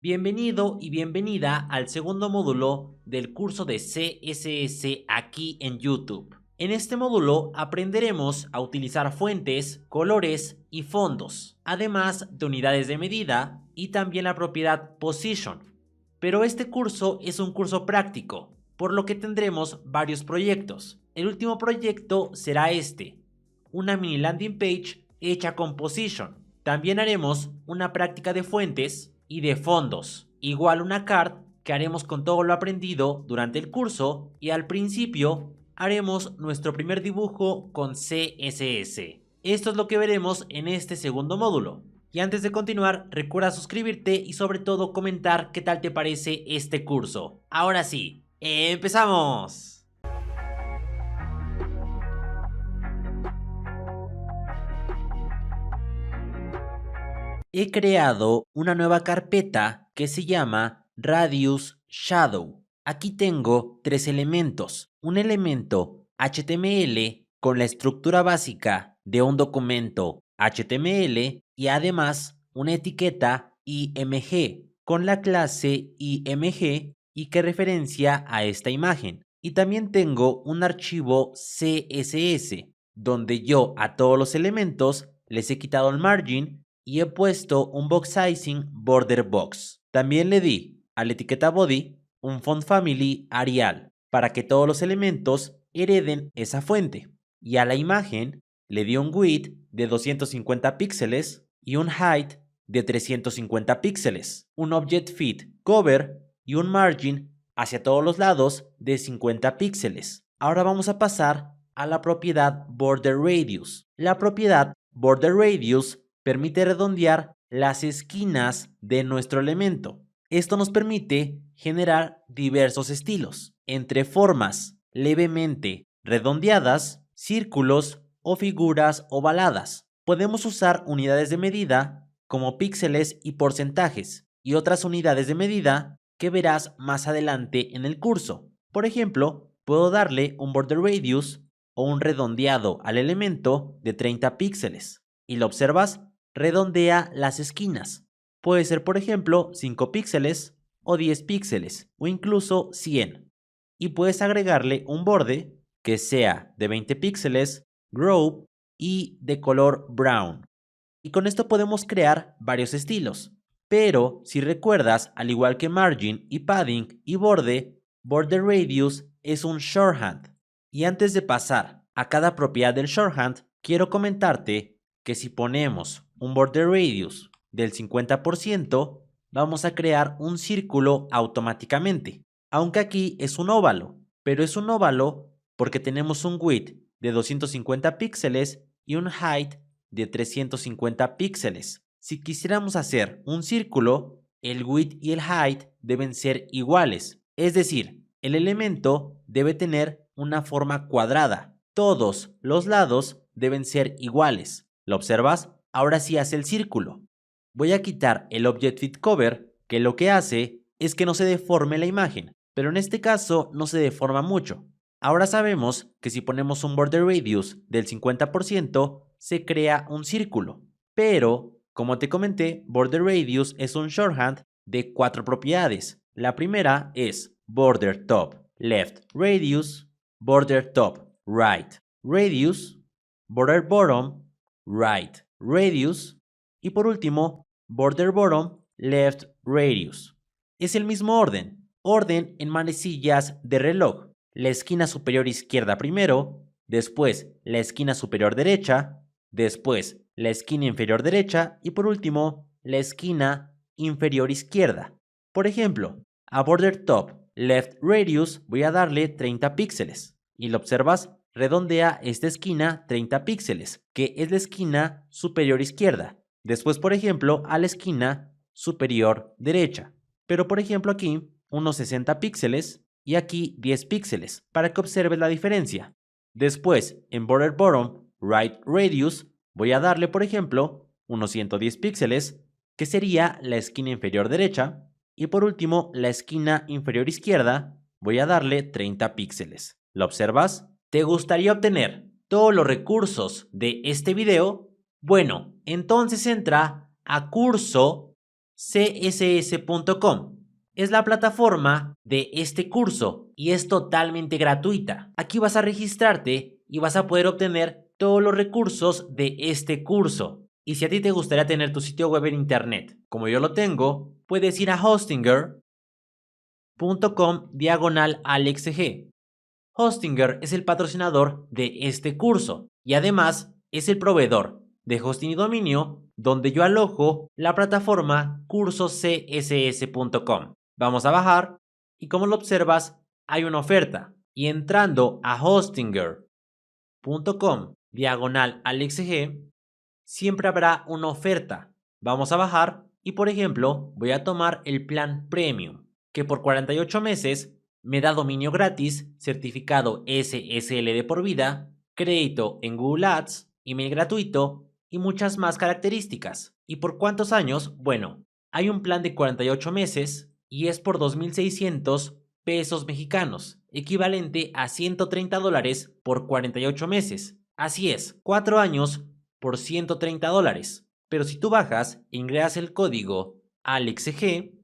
Bienvenido y bienvenida al segundo módulo del curso de CSS aquí en YouTube. En este módulo aprenderemos a utilizar fuentes, colores y fondos, además de unidades de medida y también la propiedad position. Pero este curso es un curso práctico, por lo que tendremos varios proyectos. El último proyecto será este, una mini landing page hecha con position. También haremos una práctica de fuentes y de fondos, igual una card que haremos con todo lo aprendido durante el curso y al principio haremos nuestro primer dibujo con CSS. Esto es lo que veremos en este segundo módulo. Y antes de continuar, recuerda suscribirte y sobre todo comentar qué tal te parece este curso. Ahora sí, ¡empezamos! He creado una nueva carpeta que se llama Radius Shadow. Aquí tengo tres elementos. Un elemento HTML con la estructura básica de un documento HTML y además una etiqueta IMG con la clase IMG y que referencia a esta imagen. Y también tengo un archivo CSS donde yo a todos los elementos les he quitado el margin y he puesto un box sizing border box. También le di a la etiqueta body un font family Arial para que todos los elementos hereden esa fuente. Y a la imagen le di un width de 250 píxeles y un height de 350 píxeles, un object fit cover y un margin hacia todos los lados de 50 píxeles. Ahora vamos a pasar a la propiedad border radius. La propiedad border radius permite redondear las esquinas de nuestro elemento. Esto nos permite generar diversos estilos, entre formas levemente redondeadas, círculos o figuras ovaladas. Podemos usar unidades de medida como píxeles y porcentajes y otras unidades de medida que verás más adelante en el curso. Por ejemplo, puedo darle un border radius o un redondeado al elemento de 30 píxeles. Y lo observas, redondea las esquinas. Puede ser, por ejemplo, 5 píxeles o 10 píxeles o incluso 100. Y puedes agregarle un borde que sea de 20 píxeles, group y de color brown. Y con esto podemos crear varios estilos. Pero si recuerdas, al igual que margin y padding y borde, border radius es un shorthand. Y antes de pasar a cada propiedad del shorthand, quiero comentarte que si ponemos un border radius del 50%, vamos a crear un círculo automáticamente. Aunque aquí es un óvalo, pero es un óvalo porque tenemos un width de 250 píxeles y un height de 350 píxeles. Si quisiéramos hacer un círculo, el width y el height deben ser iguales. Es decir, el elemento debe tener una forma cuadrada. Todos los lados deben ser iguales. ¿Lo observas? Ahora sí hace el círculo. Voy a quitar el Object Fit Cover, que lo que hace es que no se deforme la imagen, pero en este caso no se deforma mucho. Ahora sabemos que si ponemos un border radius del 50%, se crea un círculo. Pero, como te comenté, border radius es un shorthand de 4 propiedades. La primera es border top left radius, border top right radius, border bottom right radius y por último border bottom left radius. Es el mismo orden en manecillas de reloj. La esquina superior izquierda primero, después la esquina superior derecha, después la esquina inferior derecha y por último la esquina inferior izquierda. Por ejemplo, a border top left radius voy a darle 30 píxeles y lo observas, redondea esta esquina 30 píxeles, que es la esquina superior izquierda. Después, por ejemplo, a la esquina superior derecha. Pero por ejemplo aquí, unos 60 píxeles y aquí 10 píxeles, para que observes la diferencia. Después, en border bottom right radius, voy a darle, por ejemplo, unos 110 píxeles, que sería la esquina inferior derecha. Y por último, la esquina inferior izquierda, voy a darle 30 píxeles. ¿Lo observas? ¿Te gustaría obtener todos los recursos de este video? Bueno, entonces entra a curso css.com. Es la plataforma de este curso y es totalmente gratuita. Aquí vas a registrarte y vas a poder obtener todos los recursos de este curso. Y si a ti te gustaría tener tu sitio web en internet, como yo lo tengo, puedes ir a hostinger.com/AlexG. Hostinger es el patrocinador de este curso y además es el proveedor de hosting y dominio donde yo alojo la plataforma cursoscss.com. Vamos a bajar y como lo observas hay una oferta y entrando a hostinger.com/AlexG siempre habrá una oferta. Vamos a bajar y por ejemplo voy a tomar el plan Premium que por 48 meses me da dominio gratis, certificado SSL de por vida, crédito en Google Ads, email gratuito y muchas más características. ¿Y por cuántos años? Bueno, hay un plan de 48 meses y es por 2.600 pesos mexicanos, equivalente a $130 por 48 meses. Así es, 4 años por $130. Pero si tú bajas e ingresas el código AlexG,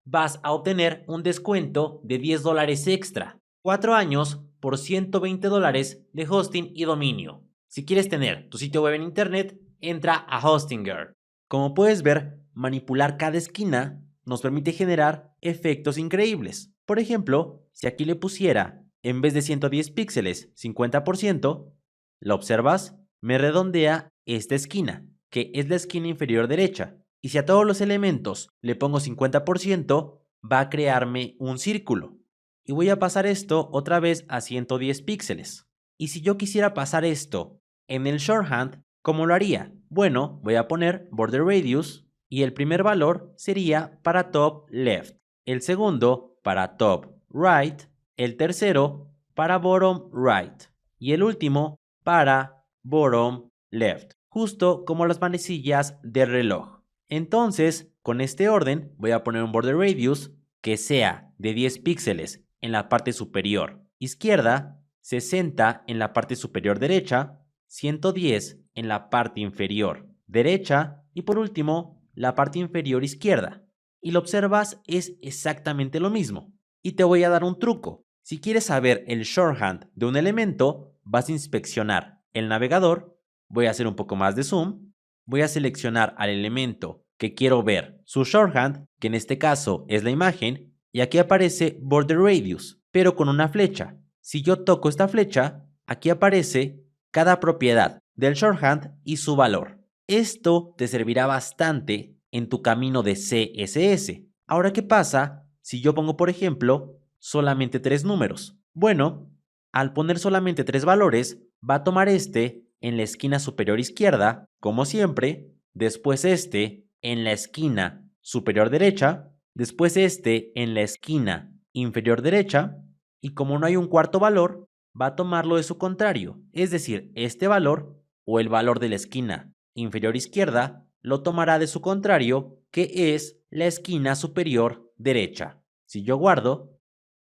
vas a obtener un descuento de $10 extra. 4 años por $120 de hosting y dominio. Si quieres tener tu sitio web en internet, entra a Hostinger. Como puedes ver, manipular cada esquina nos permite generar efectos increíbles. Por ejemplo, si aquí le pusiera, en vez de 110 píxeles, 50%, ¿lo observas? Me redondea esta esquina, que es la esquina inferior derecha. Y si a todos los elementos le pongo 50%, va a crearme un círculo. Y voy a pasar esto otra vez a 110 píxeles. Y si yo quisiera pasar esto en el shorthand, ¿cómo lo haría? Bueno, voy a poner border radius y el primer valor sería para top left, el segundo para top right, el tercero para bottom right y el último para bottom left, justo como las manecillas del reloj. Entonces, con este orden voy a poner un border radius que sea de 10 píxeles en la parte superior izquierda, 60 en la parte superior derecha, 110 en la parte inferior derecha y por último la parte inferior izquierda. Y lo observas, es exactamente lo mismo. Y te voy a dar un truco. Si quieres saber el shorthand de un elemento, vas a inspeccionar el navegador, voy a hacer un poco más de zoom, voy a seleccionar al elemento que quiero ver su shorthand, que en este caso es la imagen, y aquí aparece border radius, pero con una flecha. Si yo toco esta flecha, aquí aparece cada propiedad del shorthand y su valor. Esto te servirá bastante en tu camino de CSS. Ahora, ¿qué pasa si yo pongo, por ejemplo, solamente 3 números? Bueno, al poner solamente 3 valores, va a tomar este en la esquina superior izquierda, como siempre, después este en la esquina superior derecha, después este en la esquina inferior derecha, y como no hay un cuarto valor, va a tomarlo de su contrario, es decir, este valor o el valor de la esquina inferior izquierda lo tomará de su contrario, que es la esquina superior derecha. Si yo guardo,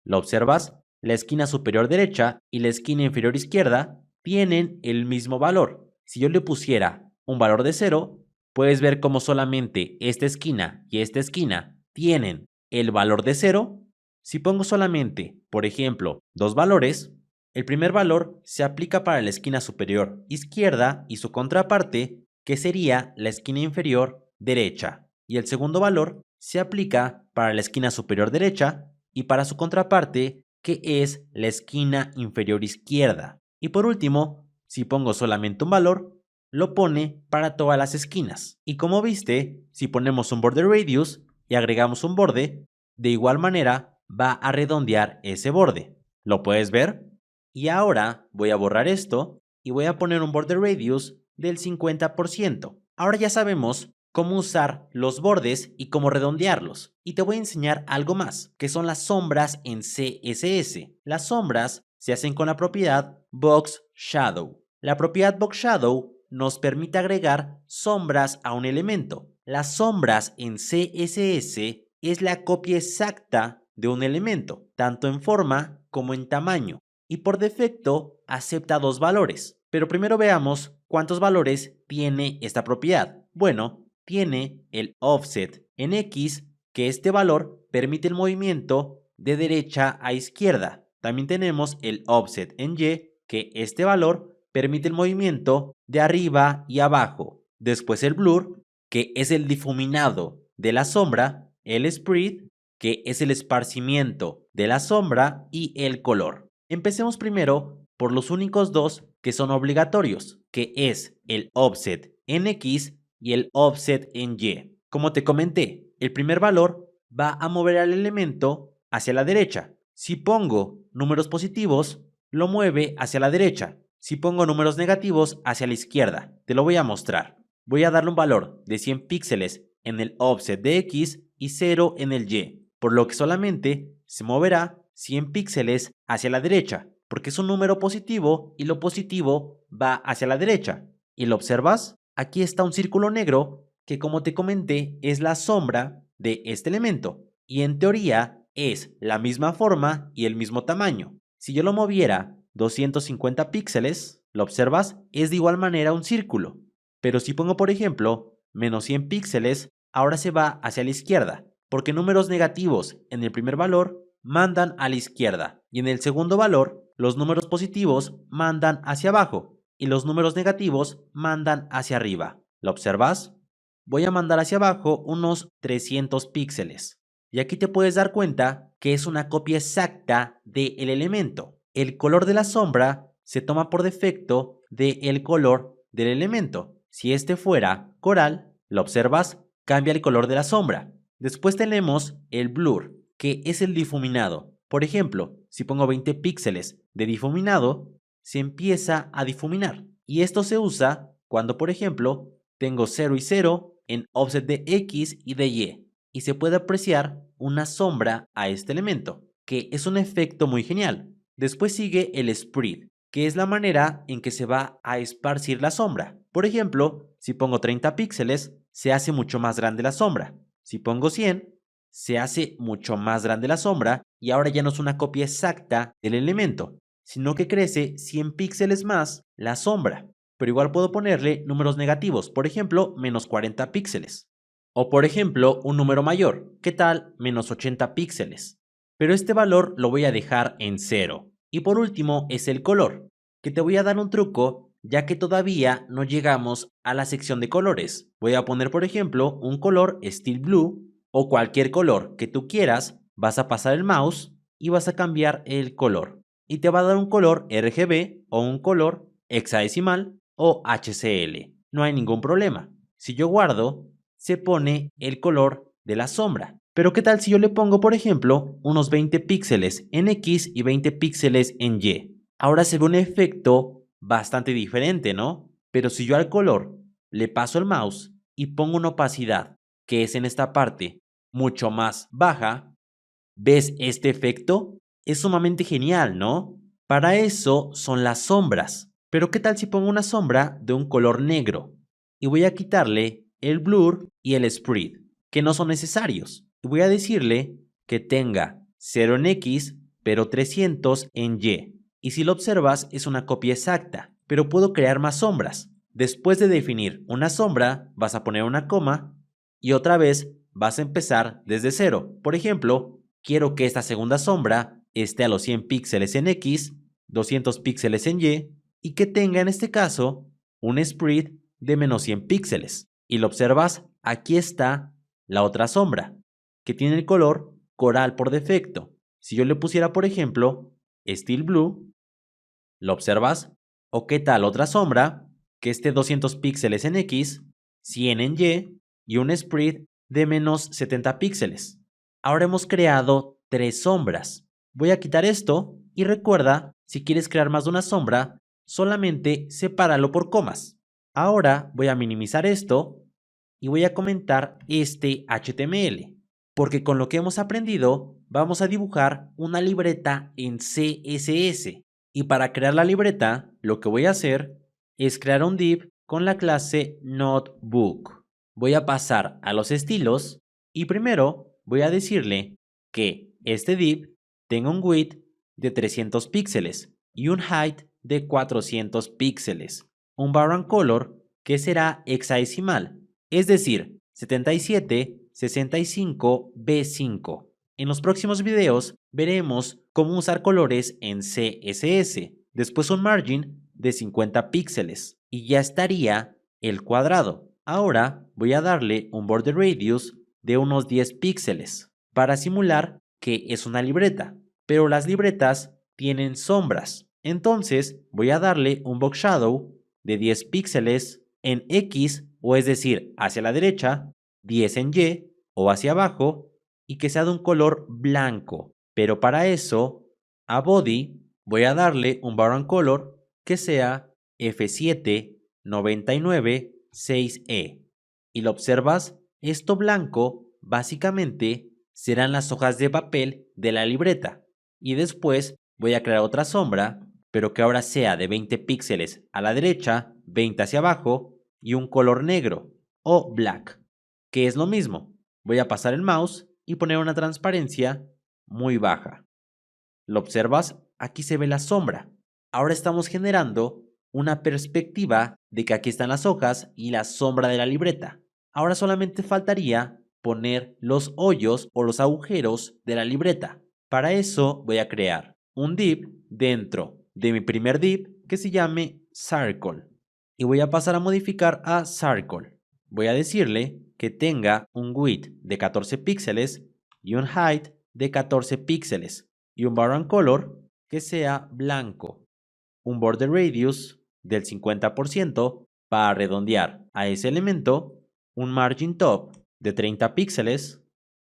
¿lo observas? La esquina superior derecha y la esquina inferior izquierda tienen el mismo valor. Si yo le pusiera un valor de 0, puedes ver cómo solamente esta esquina y esta esquina tienen el valor de 0. Si pongo solamente, por ejemplo, 2 valores, el primer valor se aplica para la esquina superior izquierda y su contraparte, que sería la esquina inferior derecha. Y el segundo valor se aplica para la esquina superior derecha y para su contraparte, que es la esquina inferior izquierda. Y por último, si pongo solamente un valor, lo pone para todas las esquinas. Y como viste, si ponemos un border radius y agregamos un borde, de igual manera va a redondear ese borde. ¿Lo puedes ver? Y ahora voy a borrar esto y voy a poner un border radius del 50%. Ahora ya sabemos cómo usar los bordes y cómo redondearlos. Y te voy a enseñar algo más, que son las sombras en CSS. Las sombras se hacen con la propiedad Box Shadow. La propiedad Box Shadow nos permite agregar sombras a un elemento. Las sombras en CSS es la copia exacta de un elemento, tanto en forma como en tamaño. Y por defecto acepta 2 valores. Pero primero veamos cuántos valores tiene esta propiedad. Bueno, tiene el offset en X, que este valor permite el movimiento de derecha a izquierda. También tenemos el offset en Y, que este valor permite el movimiento de arriba y abajo. Después el blur, que es el difuminado de la sombra, el spread, que es el esparcimiento de la sombra, y el color. Empecemos primero por los únicos dos que son obligatorios, que es el offset en X y el offset en Y. Como te comenté, el primer valor va a mover al elemento hacia la derecha. Si pongo números positivos, lo mueve hacia la derecha. Si pongo números negativos, hacia la izquierda. Te lo voy a mostrar. Voy a darle un valor de 100 píxeles en el offset de X y 0 en el Y, por lo que solamente se moverá 100 píxeles hacia la derecha, porque es un número positivo y lo positivo va hacia la derecha. ¿Y lo observas? Aquí está un círculo negro que, como te comenté, es la sombra de este elemento y en teoría es la misma forma y el mismo tamaño. Si yo lo moviera 250 píxeles, ¿lo observas? Es de igual manera un círculo. Pero si pongo, por ejemplo, menos 100 píxeles, ahora se va hacia la izquierda, porque números negativos en el primer valor mandan a la izquierda y en el segundo valor los números positivos mandan hacia abajo y los números negativos mandan hacia arriba. ¿Lo observas? Voy a mandar hacia abajo unos 300 píxeles. Y aquí te puedes dar cuenta que es una copia exacta del elemento. El color de la sombra se toma por defecto del color del elemento. Si este fuera coral, ¿lo observas? Cambia el color de la sombra. Después tenemos el blur, que es el difuminado. Por ejemplo, si pongo 20 píxeles de difuminado, se empieza a difuminar. Y esto se usa cuando, por ejemplo, tengo 0 y 0 en offset de X y de Y. Y se puede apreciar una sombra a este elemento, que es un efecto muy genial. Después sigue el spread, que es la manera en que se va a esparcir la sombra. Por ejemplo, si pongo 30 píxeles, se hace mucho más grande la sombra. Si pongo 100, se hace mucho más grande la sombra y ahora ya no es una copia exacta del elemento, sino que crece 100 píxeles más la sombra. Pero igual puedo ponerle números negativos, por ejemplo, menos 40 píxeles. O por ejemplo, un número mayor, ¿qué tal? Menos 80 píxeles. Pero este valor lo voy a dejar en 0. Y por último es el color, que te voy a dar un truco ya que todavía no llegamos a la sección de colores. Voy a poner, por ejemplo, un color Steel Blue o cualquier color que tú quieras. Vas a pasar el mouse y vas a cambiar el color. Y te va a dar un color RGB o un color hexadecimal o HCL. No hay ningún problema. Si yo guardo, se pone el color de la sombra. Pero ¿qué tal si yo le pongo, por ejemplo, unos 20 píxeles en X y 20 píxeles en Y? Ahora se ve un efecto bastante diferente, ¿no? Pero si yo al color le paso el mouse y pongo una opacidad, que es en esta parte, mucho más baja, ¿ves este efecto? Es sumamente genial, ¿no? Para eso son las sombras. Pero ¿qué tal si pongo una sombra de un color negro? Y voy a quitarle el blur y el spread, que no son necesarios. Y voy a decirle que tenga 0 en X, pero 300 en Y. Y si lo observas, es una copia exacta, pero puedo crear más sombras. Después de definir una sombra, vas a poner una coma y otra vez vas a empezar desde cero. Por ejemplo, quiero que esta segunda sombra esté a los 100 píxeles en X, 200 píxeles en y que tenga en este caso un spread de menos 100 píxeles. Y lo observas, aquí está la otra sombra, que tiene el color coral por defecto. Si yo le pusiera, por ejemplo, Steel Blue, ¿lo observas? ¿O qué tal otra sombra que esté 200 píxeles en X, 100 en y un spread de menos 70 píxeles? Ahora hemos creado 3 sombras. Voy a quitar esto y recuerda, si quieres crear más de una sombra, solamente sepáralo por comas. Ahora voy a minimizar esto y voy a comentar este HTML, porque con lo que hemos aprendido vamos a dibujar una libreta en CSS. Y para crear la libreta, lo que voy a hacer es crear un div con la clase Notebook. Voy a pasar a los estilos y primero voy a decirle que este div tenga un width de 300 píxeles y un height de 400 píxeles. Un background color que será hexadecimal es decir, 7765B5. En los próximos videos veremos cómo usar colores en CSS, después un margin de 50 píxeles y ya estaría el cuadrado. Ahora voy a darle un border radius de unos 10 píxeles para simular que es una libreta, pero las libretas tienen sombras. Entonces voy a darle un box shadow de 10 píxeles en X, o es decir, hacia la derecha, 10 en Y o hacia abajo, y que sea de un color blanco. Pero para eso, a body voy a darle un background color que sea F799/6E. Y lo observas, esto blanco básicamente serán las hojas de papel de la libreta. Y después voy a crear otra sombra, pero que ahora sea de 20 píxeles a la derecha, 20 hacia abajo y un color negro o black, que es lo mismo. Voy a pasar el mouse y poner una transparencia muy baja. ¿Lo observas? Aquí se ve la sombra. Ahora estamos generando una perspectiva de que aquí están las hojas y la sombra de la libreta. Ahora solamente faltaría poner los hoyos o los agujeros de la libreta. Para eso voy a crear un div dentro de mi primer div que se llame Circle. Y voy a pasar a modificar a Circle. Voy a decirle que tenga un width de 14 píxeles y un height de 14 píxeles y un background color que sea blanco, un border radius del 50% para redondear a ese elemento, un margin top de 30 píxeles,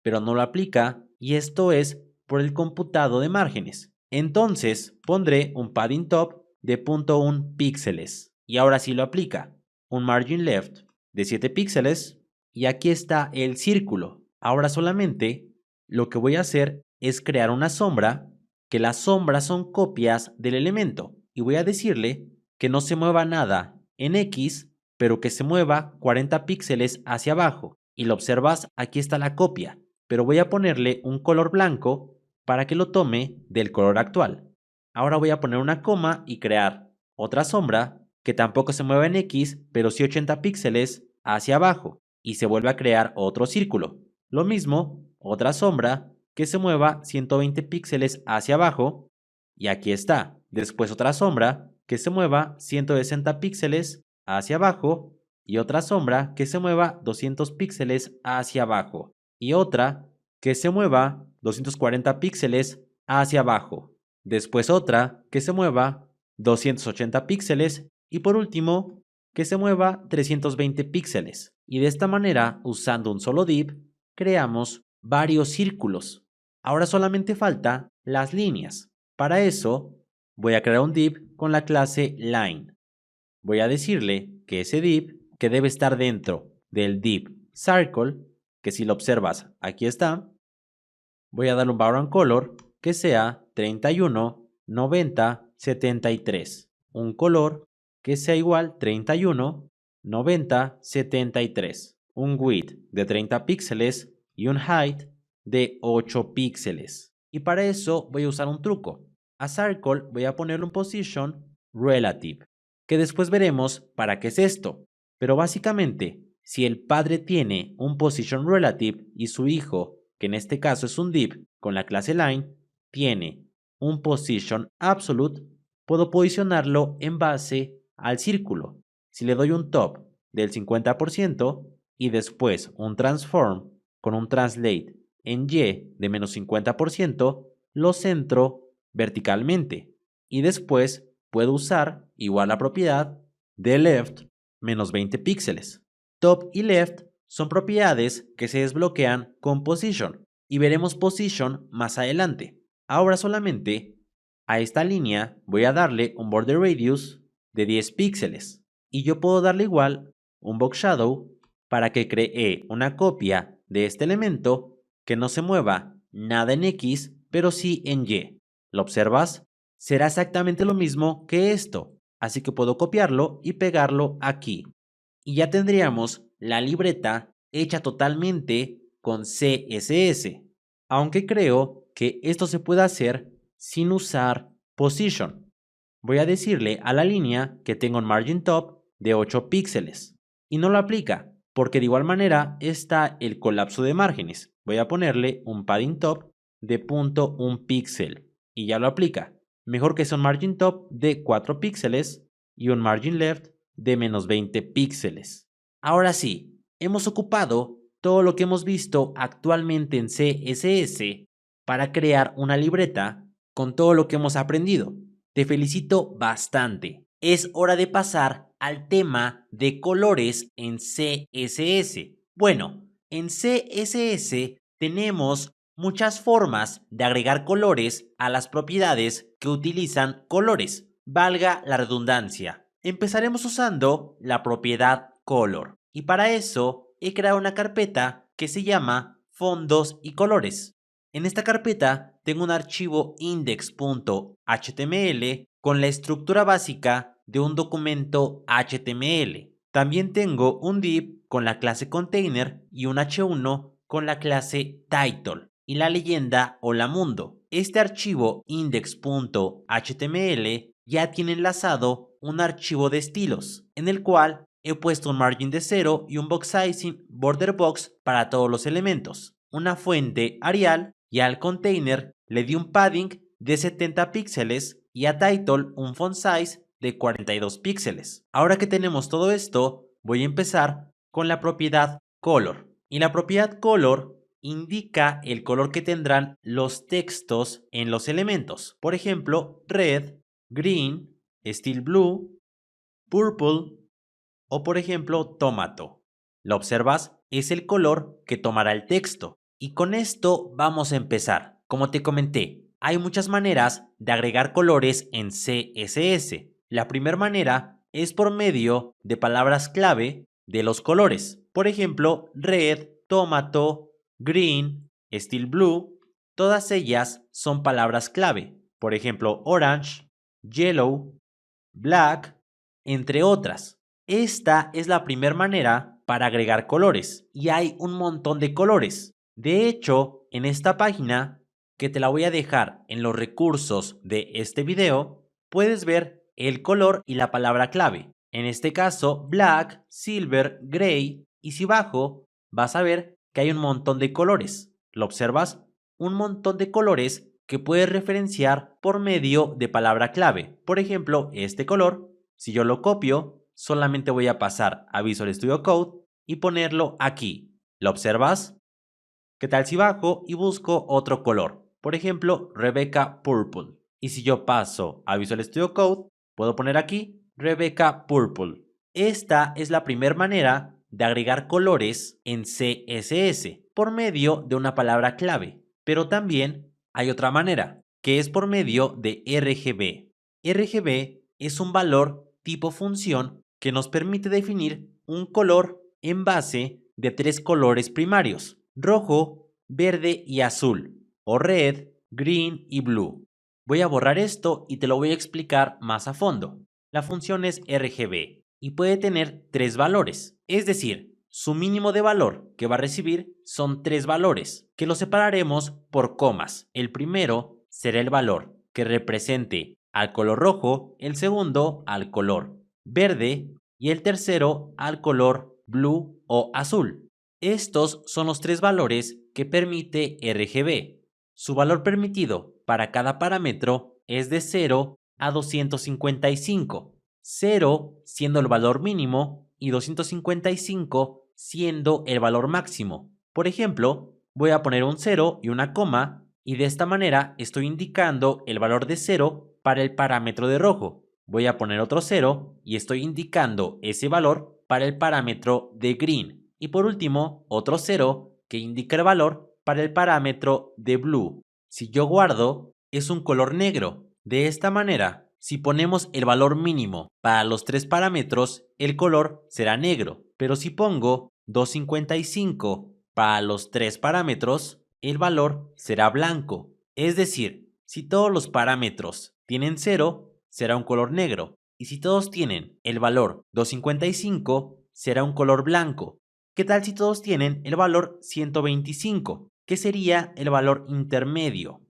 pero no lo aplica y esto es por el computado de márgenes. Entonces pondré un padding top de 0.1 píxeles y ahora sí lo aplica, un margin left de 7 píxeles y aquí está el círculo. Ahora solamente lo que voy a hacer es crear una sombra, que las sombras son copias del elemento y voy a decirle que no se mueva nada en X, pero que se mueva 40 píxeles hacia abajo. Y lo observas, aquí está la copia, pero voy a ponerle un color blanco para que lo tome del color actual. Ahora voy a poner una coma y crear otra sombra que tampoco se mueva en X, pero sí 80 píxeles hacia abajo. Y se vuelve a crear otro círculo. Lo mismo, otra sombra que se mueva 120 píxeles hacia abajo. Y aquí está. Después otra sombra que se mueva 160 píxeles hacia abajo. Y otra sombra que se mueva 200 píxeles hacia abajo. Y otra que se mueva 240 píxeles hacia abajo. Después otra que se mueva 280 píxeles. Y por último, que se mueva 320 píxeles. Y de esta manera, usando un solo div, creamos varios círculos. Ahora solamente falta las líneas. Para eso, voy a crear un div con la clase line. Voy a decirle que ese div, que debe estar dentro del div circle, que si lo observas, aquí está. Voy a darle un background color que sea 31, 90, 73. Un color que sea igual 31, 90, 73. Un width de 30 píxeles y un height de 8 píxeles. Y para eso voy a usar un truco. A Circle voy a ponerle un position relative, que después veremos para qué es esto. Pero básicamente, si el padre tiene un position relative y su hijo, que en este caso es un div con la clase line, tiene un position absolute, puedo posicionarlo en base al círculo. Si le doy un top del 50% y después un transform con un translate en Y de menos 50%, lo centro verticalmente. Y después puedo usar igual la propiedad de left menos 20 píxeles. Top y left son propiedades que se desbloquean con position y veremos position más adelante. Ahora solamente a esta línea voy a darle un border radius de 10 píxeles y yo puedo darle igual un box shadow para que cree una copia de este elemento que no se mueva nada en X, pero sí en Y. ¿Lo observas? Será exactamente lo mismo que esto, así que puedo copiarlo y pegarlo aquí. Y ya tendríamos la libreta hecha totalmente con CSS, aunque creo que esto se puede hacer sin usar position. Voy a decirle a la línea que tenga un margin top de 8 píxeles y no lo aplica, porque de igual manera está el colapso de márgenes. Voy a ponerle un padding top de 0.1 píxel y ya lo aplica. Mejor que sea un margin top de 4 píxeles y un margin left de menos 20 píxeles. Ahora sí, hemos ocupado todo lo que hemos visto actualmente en CSS para crear una libreta con todo lo que hemos aprendido. Te felicito bastante. Es hora de pasar al tema de colores en CSS. Bueno, en CSS tenemos muchas formas de agregar colores a las propiedades que utilizan colores. Valga la redundancia. Empezaremos usando la propiedad color. Y para eso he creado una carpeta que se llama fondos y colores. En esta carpeta tengo un archivo index.html con la estructura básica de un documento HTML. También tengo un div con la clase container y un h1 con la clase title y la leyenda Hola Mundo. Este archivo index.html ya tiene enlazado un archivo de estilos en el cual he puesto un margin de 0 y un box sizing border box para todos los elementos, una fuente Arial, y al container le di un padding de 70 píxeles y a title un font size de 42 píxeles. Ahora que tenemos todo esto, voy a empezar con la propiedad color. Y la propiedad color indica el color que tendrán los textos en los elementos. Por ejemplo, red, green, steel blue, purple o por ejemplo tomato. ¿Lo observas? Es el color que tomará el texto. Y con esto vamos a empezar. Como te comenté, hay muchas maneras de agregar colores en CSS. La primera manera es por medio de palabras clave de los colores. Por ejemplo, red, tomato, green, steel blue. Todas ellas son palabras clave. Por ejemplo, orange, yellow, black, entre otras. Esta es la primera manera para agregar colores y hay un montón de colores. De hecho, en esta página, que te la voy a dejar en los recursos de este video, puedes ver el color y la palabra clave. En este caso, black, silver, gray, y si bajo, vas a ver que hay un montón de colores. ¿Lo observas? Un montón de colores que puedes referenciar por medio de palabra clave. Por ejemplo, este color, si yo lo copio, solamente voy a pasar a Visual Studio Code y ponerlo aquí. ¿Lo observas? ¿Qué tal si bajo y busco otro color? Por ejemplo, Rebecca Purple. Y si yo paso a Visual Studio Code, puedo poner aquí Rebecca Purple. Esta es la primera manera de agregar colores en CSS por medio de una palabra clave. Pero también hay otra manera, que es por medio de RGB. RGB es un valor tipo función que nos permite definir un color en base de tres colores primarios: rojo, verde y azul, o red, green y blue. Voy a borrar esto y te lo voy a explicar más a fondo. La función es RGB y puede tener tres valores, es decir, su mínimo de valor que va a recibir son tres valores, que los separaremos por comas. El primero será el valor que represente al color rojo, el segundo al color verde y el tercero al color blue o azul. Estos son los tres valores que permite RGB. Su valor permitido para cada parámetro es de 0 a 255, 0 siendo el valor mínimo y 255 siendo el valor máximo. Por ejemplo, voy a poner un 0 y una coma y de esta manera estoy indicando el valor de 0 para el parámetro de rojo. Voy a poner otro 0 y estoy indicando ese valor para el parámetro de green. Y por último, otro 0 que indica el valor para el parámetro de blue. Si yo guardo, es un color negro. De esta manera, si ponemos el valor mínimo para los tres parámetros, el color será negro. Pero si pongo 255 para los tres parámetros, el valor será blanco. Es decir, si todos los parámetros tienen 0, será un color negro. Y si todos tienen el valor 255, será un color blanco. ¿Qué tal si todos tienen el valor 125, que sería el valor intermedio?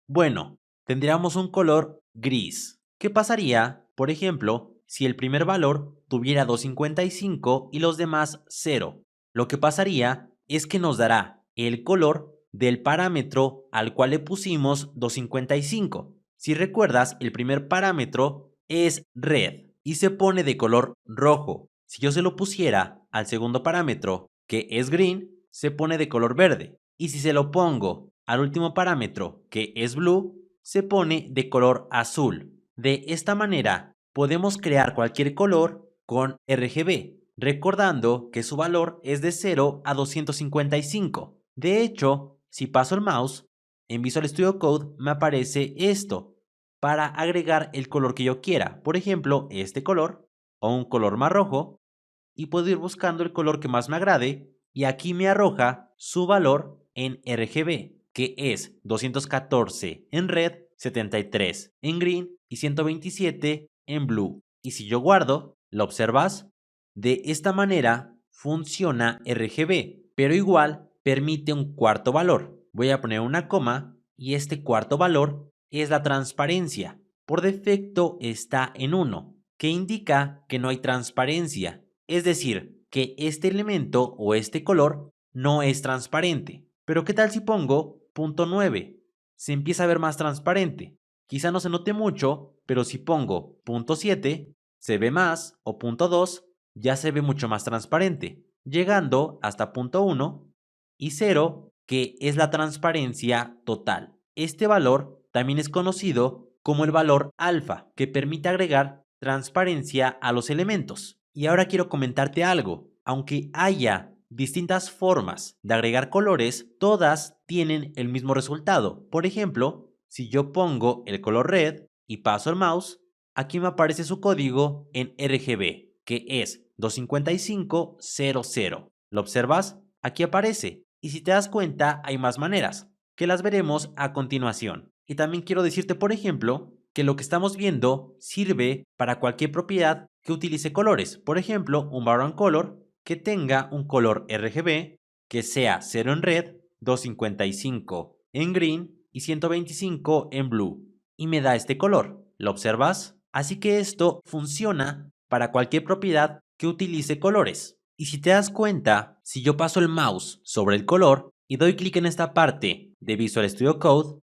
Bueno, tendríamos un color gris. ¿Qué pasaría, por ejemplo, si el primer valor tuviera 255 y los demás 0? lo que pasaría es que nos dará el color del parámetro al cual le pusimos 255. Si recuerdas, el primer parámetro es red y se pone de color rojo. Si yo se lo pusiera al segundo parámetro, que es green, se pone de color verde. Y si se lo pongo al último parámetro, que es blue, se pone de color azul. De esta manera, podemos crear cualquier color con RGB, recordando que su valor es de 0 a 255. De hecho, si paso el mouse, en Visual Studio Code me aparece esto, para agregar el color que yo quiera. Por ejemplo, este color, o un color más rojo, y puedo ir buscando el color que más me agrade, y aquí me arroja su valor en RGB, que es 214 en red, 73 en green y 127 en blue. Y si yo guardo, ¿lo observas? De esta manera funciona RGB, pero igual permite un cuarto valor. Voy a poner una coma y este cuarto valor es la transparencia. Por defecto está en 1, que indica que no hay transparencia. Es decir, que este elemento o este color no es transparente. Pero ¿qué tal si pongo punto 9? Se empieza a ver más transparente. Quizá no se note mucho, pero si pongo punto 7, se ve más, o punto 2, ya se ve mucho más transparente, llegando hasta punto 1 y 0, que es la transparencia total. Este valor también es conocido como el valor alfa, que permite agregar transparencia a los elementos. Y ahora quiero comentarte algo. Aunque haya distintas formas de agregar colores, todas tienen el mismo resultado. Por ejemplo, si yo pongo el color red y paso el mouse, aquí me aparece su código en RGB, que es 25500. ¿Lo observas? Aquí aparece. Y si te das cuenta, hay más maneras, que las veremos a continuación. Y también quiero decirte, por ejemplo, que lo que estamos viendo sirve para cualquier propiedad que utilice colores. Por ejemplo, un background color que tenga un color RGB que sea 0 en red, 255 en green y 125 en blue. Y me da este color. ¿Lo observas? Así que esto funciona para cualquier propiedad que utilice colores. Y si te das cuenta, si yo paso el mouse sobre el color y doy clic en esta parte de Visual Studio Code,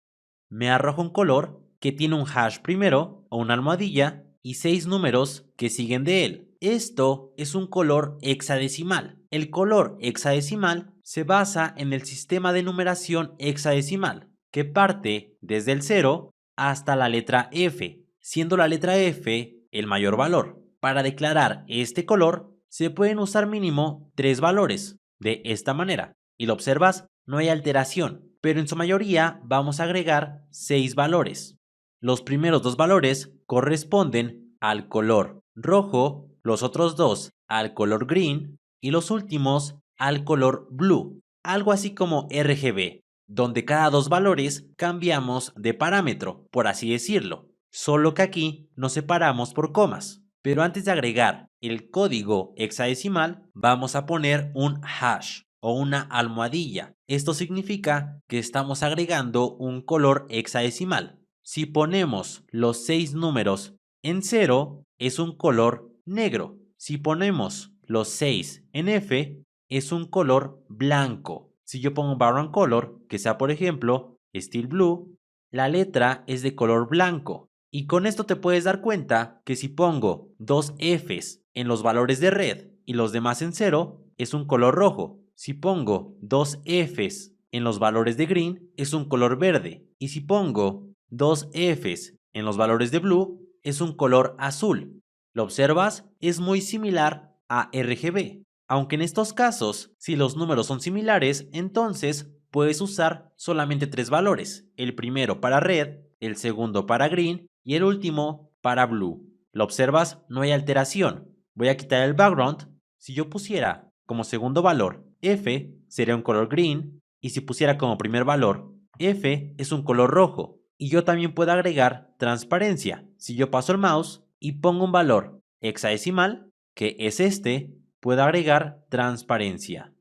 me arroja un color que tiene un hash primero o una almohadilla y 6 números que siguen de él. Esto es un color hexadecimal. El color hexadecimal se basa en el sistema de numeración hexadecimal, que parte desde el 0 hasta la letra F, siendo la letra F el mayor valor. Para declarar este color se pueden usar mínimo 3 valores, de esta manera. Y lo observas, no hay alteración, pero en su mayoría vamos a agregar 6 valores. Los primeros 2 valores corresponden al color rojo, los otros 2 al color green y los últimos al color blue, algo así como RGB, donde cada 2 valores cambiamos de parámetro, por así decirlo, solo que aquí nos separamos por comas. Pero antes de agregar el código hexadecimal, vamos a poner un hash o una almohadilla. Esto significa que estamos agregando un color hexadecimal. Si ponemos los 6 números en 0, es un color negro. Si ponemos los 6 en F, es un color blanco. Si yo pongo un background color, que sea por ejemplo Steel Blue, la letra es de color blanco. Y con esto te puedes dar cuenta que si pongo dos Fs en los valores de red y los demás en 0, es un color rojo. Si pongo dos Fs en los valores de green, es un color verde. Y si pongo dos Fs en los valores de blue, es un color azul. ¿Lo observas? Es muy similar a RGB. Aunque en estos casos, si los números son similares, entonces puedes usar solamente 3 valores. El primero para red, el segundo para green y el último para blue. ¿Lo observas? No hay alteración. Voy a quitar el background. Si yo pusiera como segundo valor F, sería un color green. Y si pusiera como primer valor F, es un color rojo. Y yo también puedo agregar transparencia. Si yo paso el mouse y pongo un valor hexadecimal, que es este, puedo agregar transparencia.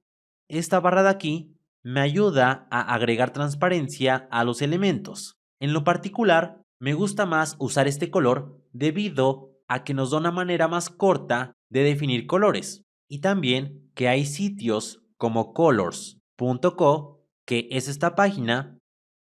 Esta barra de aquí me ayuda a agregar transparencia a los elementos. En lo particular, me gusta más usar este color debido a que nos da una manera más corta de definir colores. y también que hay sitios como colors.co, que es esta página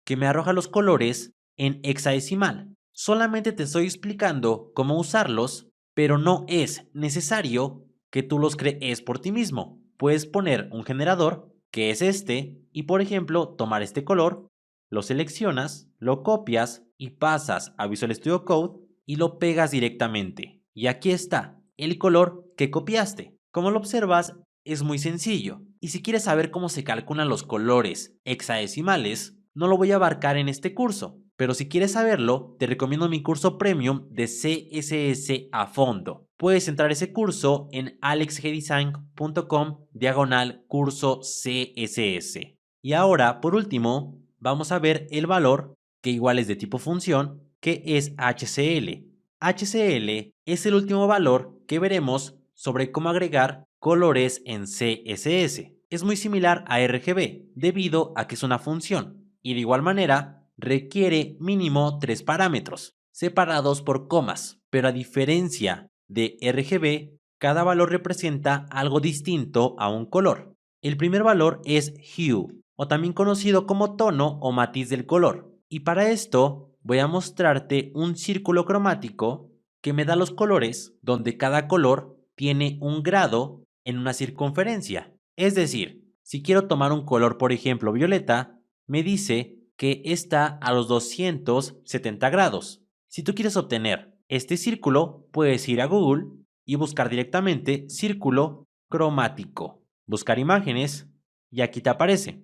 que me arroja los colores en hexadecimal. Solamente te estoy explicando cómo usarlos, pero no es necesario que tú los crees por ti mismo. Puedes poner un generador, que es este, y por ejemplo tomar este color, lo seleccionas, lo copias y pasas a Visual Studio Code y lo pegas directamente. Y aquí está el color que copiaste. Como lo observas, es muy sencillo. Y si quieres saber cómo se calculan los colores hexadecimales, no lo voy a abarcar en este curso, pero si quieres saberlo, te recomiendo mi curso premium de CSS a fondo. Puedes entrar a ese curso en alexgdesign.com/curso CSS. Y ahora, por último, vamos a ver el valor, que igual es de tipo función, que es HCL. HCL es el último valor que veremos sobre cómo agregar colores en CSS. Es muy similar a RGB, debido a que es una función, y de igual manera requiere mínimo 3 parámetros, separados por comas, pero a diferencia de RGB, cada valor representa algo distinto a un color. El primer valor es hue, o también conocido como tono o matiz del color, y para esto voy a mostrarte un círculo cromático que me da los colores, donde cada color tiene un grado en una circunferencia. Es decir, si quiero tomar un color, por ejemplo, violeta, me dice que está a los 270 grados. Si tú quieres obtener este círculo, puedes ir a Google y buscar directamente círculo cromático. Buscar imágenes y aquí te aparece.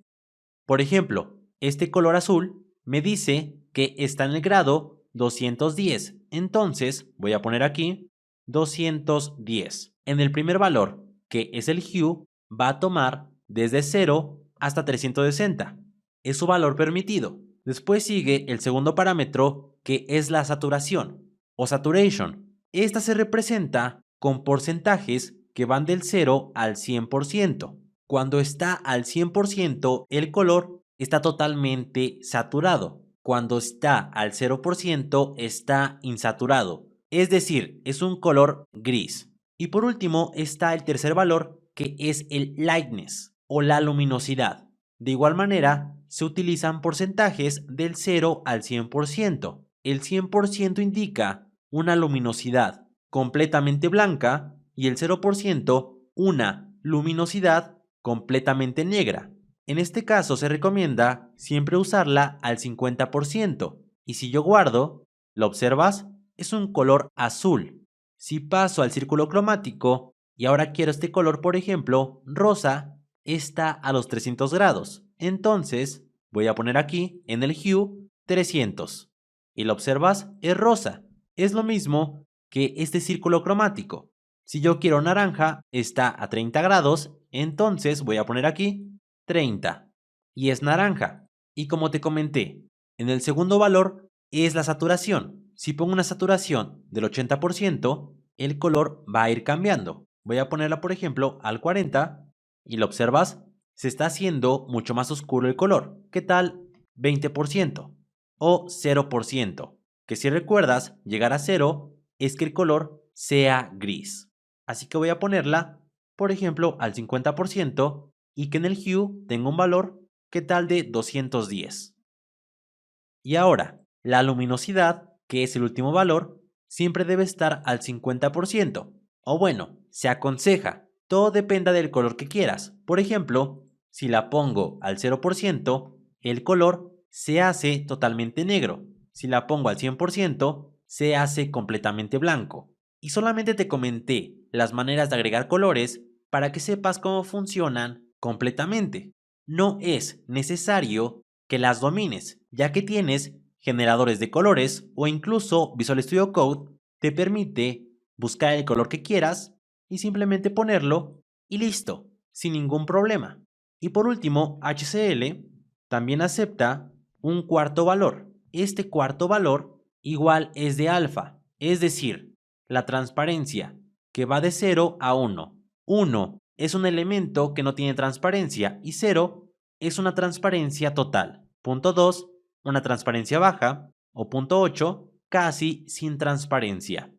Por ejemplo, este color azul me dice que está en el grado 210. Entonces voy a poner aquí 210. En el primer valor, que es el hue, va a tomar desde 0 hasta 360. Es su valor permitido. Después sigue el segundo parámetro, que es la saturación o saturation. Esta se representa con porcentajes que van del 0 al 100%. Cuando está al 100%, el color está totalmente saturado. Cuando está al 0%, está insaturado. Es decir, es un color gris. Y por último está el tercer valor, que es el lightness o la luminosidad. De igual manera, se utilizan porcentajes del 0 al 100%. El 100% indica una luminosidad completamente blanca y el 0% una luminosidad completamente negra. En este caso se recomienda siempre usarla al 50%. Y si yo guardo, ¿lo observas? Es un color azul. Si paso al círculo cromático y ahora quiero este color, por ejemplo, rosa, está a los 300 grados. Entonces voy a poner aquí en el hue 300. Y lo observas, es rosa. Es lo mismo que este círculo cromático. Si yo quiero naranja, está a 30 grados, entonces voy a poner aquí 30. Y es naranja. Y como te comenté, en el segundo valor es la saturación. Si pongo una saturación del 80%, el color va a ir cambiando. Voy a ponerla, por ejemplo, al 40 y lo observas, se está haciendo mucho más oscuro el color. ¿Qué tal 20% o 0%? Que si recuerdas, llegar a 0 es que el color sea gris. Así que voy a ponerla, por ejemplo, al 50% y que en el hue tenga un valor, ¿qué tal de 210? Y ahora, la luminosidad, que es el último valor, siempre debe estar al 50%. O bueno, se aconseja, todo depende del color que quieras. Por ejemplo, si la pongo al 0%, el color se hace totalmente negro. Si la pongo al 100%, se hace completamente blanco. Y solamente te comenté las maneras de agregar colores para que sepas cómo funcionan completamente. No es necesario que las domines, ya que tienes generadores de colores o incluso Visual Studio Code te permite buscar el color que quieras y simplemente ponerlo y listo, sin ningún problema. Y por último, HCL también acepta un cuarto valor. Este cuarto valor igual es de alfa, es decir, la transparencia que va de 0 a 1. 1 es un elemento que no tiene transparencia y 0 es una transparencia total. Punto 2, una transparencia baja, o punto 8, casi sin transparencia.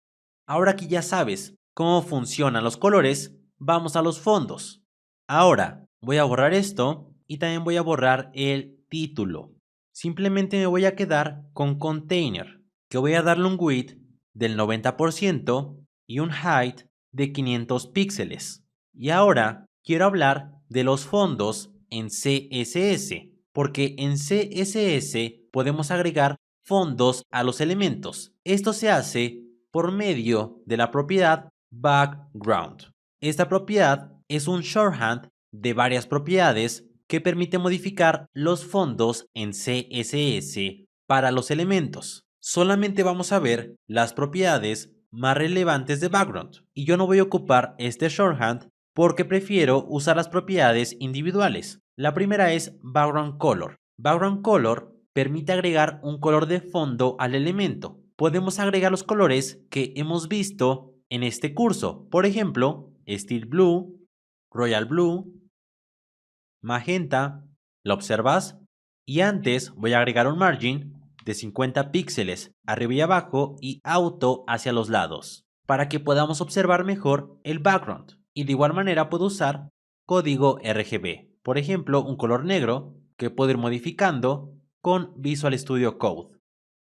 Ahora que ya sabes cómo funcionan los colores, vamos a los fondos. Ahora voy a borrar esto y también voy a borrar el título. Simplemente me voy a quedar con container, que voy a darle un width del 90% y un height de 500 píxeles. Y ahora quiero hablar de los fondos en CSS, porque en CSS podemos agregar fondos a los elementos. Esto se hace por medio de la propiedad background. Esta propiedad es un shorthand de varias propiedades que permite modificar los fondos en CSS para los elementos. Solamente vamos a ver las propiedades más relevantes de background y yo no voy a ocupar este shorthand porque prefiero usar las propiedades individuales. La primera es background color. Background color permite agregar un color de fondo al elemento. Podemos agregar los colores que hemos visto en este curso. Por ejemplo, Steel Blue, Royal Blue, Magenta. ¿Lo observas? Y antes voy a agregar un margin de 50 píxeles arriba y abajo y auto hacia los lados para que podamos observar mejor el background. Y de igual manera puedo usar código RGB. Por ejemplo, un color negro que puedo ir modificando con Visual Studio Code.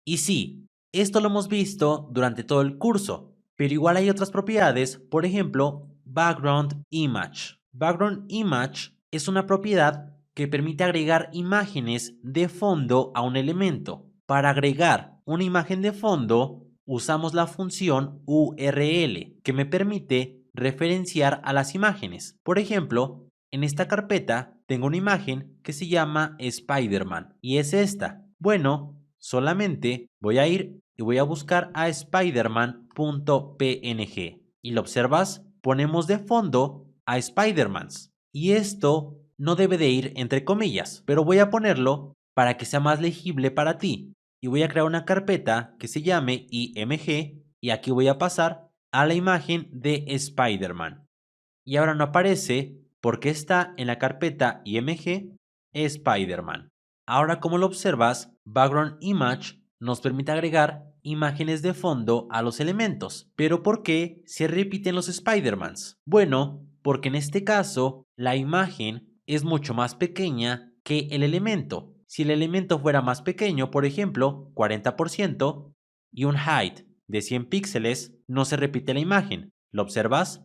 Y sí, esto lo hemos visto durante todo el curso, pero igual hay otras propiedades, por ejemplo, Background Image. Background Image es una propiedad que permite agregar imágenes de fondo a un elemento. Para agregar una imagen de fondo, usamos la función URL, que me permite referenciar a las imágenes. Por ejemplo, en esta carpeta tengo una imagen que se llama Spider-Man y es esta. Bueno, solamente voy a ir y voy a buscar a spiderman.png y lo observas, ponemos de fondo a Spider-Mans y esto no debe de ir entre comillas, pero voy a ponerlo para que sea más legible para ti y voy a crear una carpeta que se llame img y aquí voy a pasar a la imagen de Spider-Man y ahora no aparece porque está en la carpeta img Spider-Man. Ahora, como lo observas, Background Image nos permite agregar imágenes de fondo a los elementos. ¿Pero por qué se repiten los Spider-Mans? Bueno, porque en este caso la imagen es mucho más pequeña que el elemento. Si el elemento fuera más pequeño, por ejemplo, 40% y un height de 100 píxeles, no se repite la imagen. ¿Lo observas?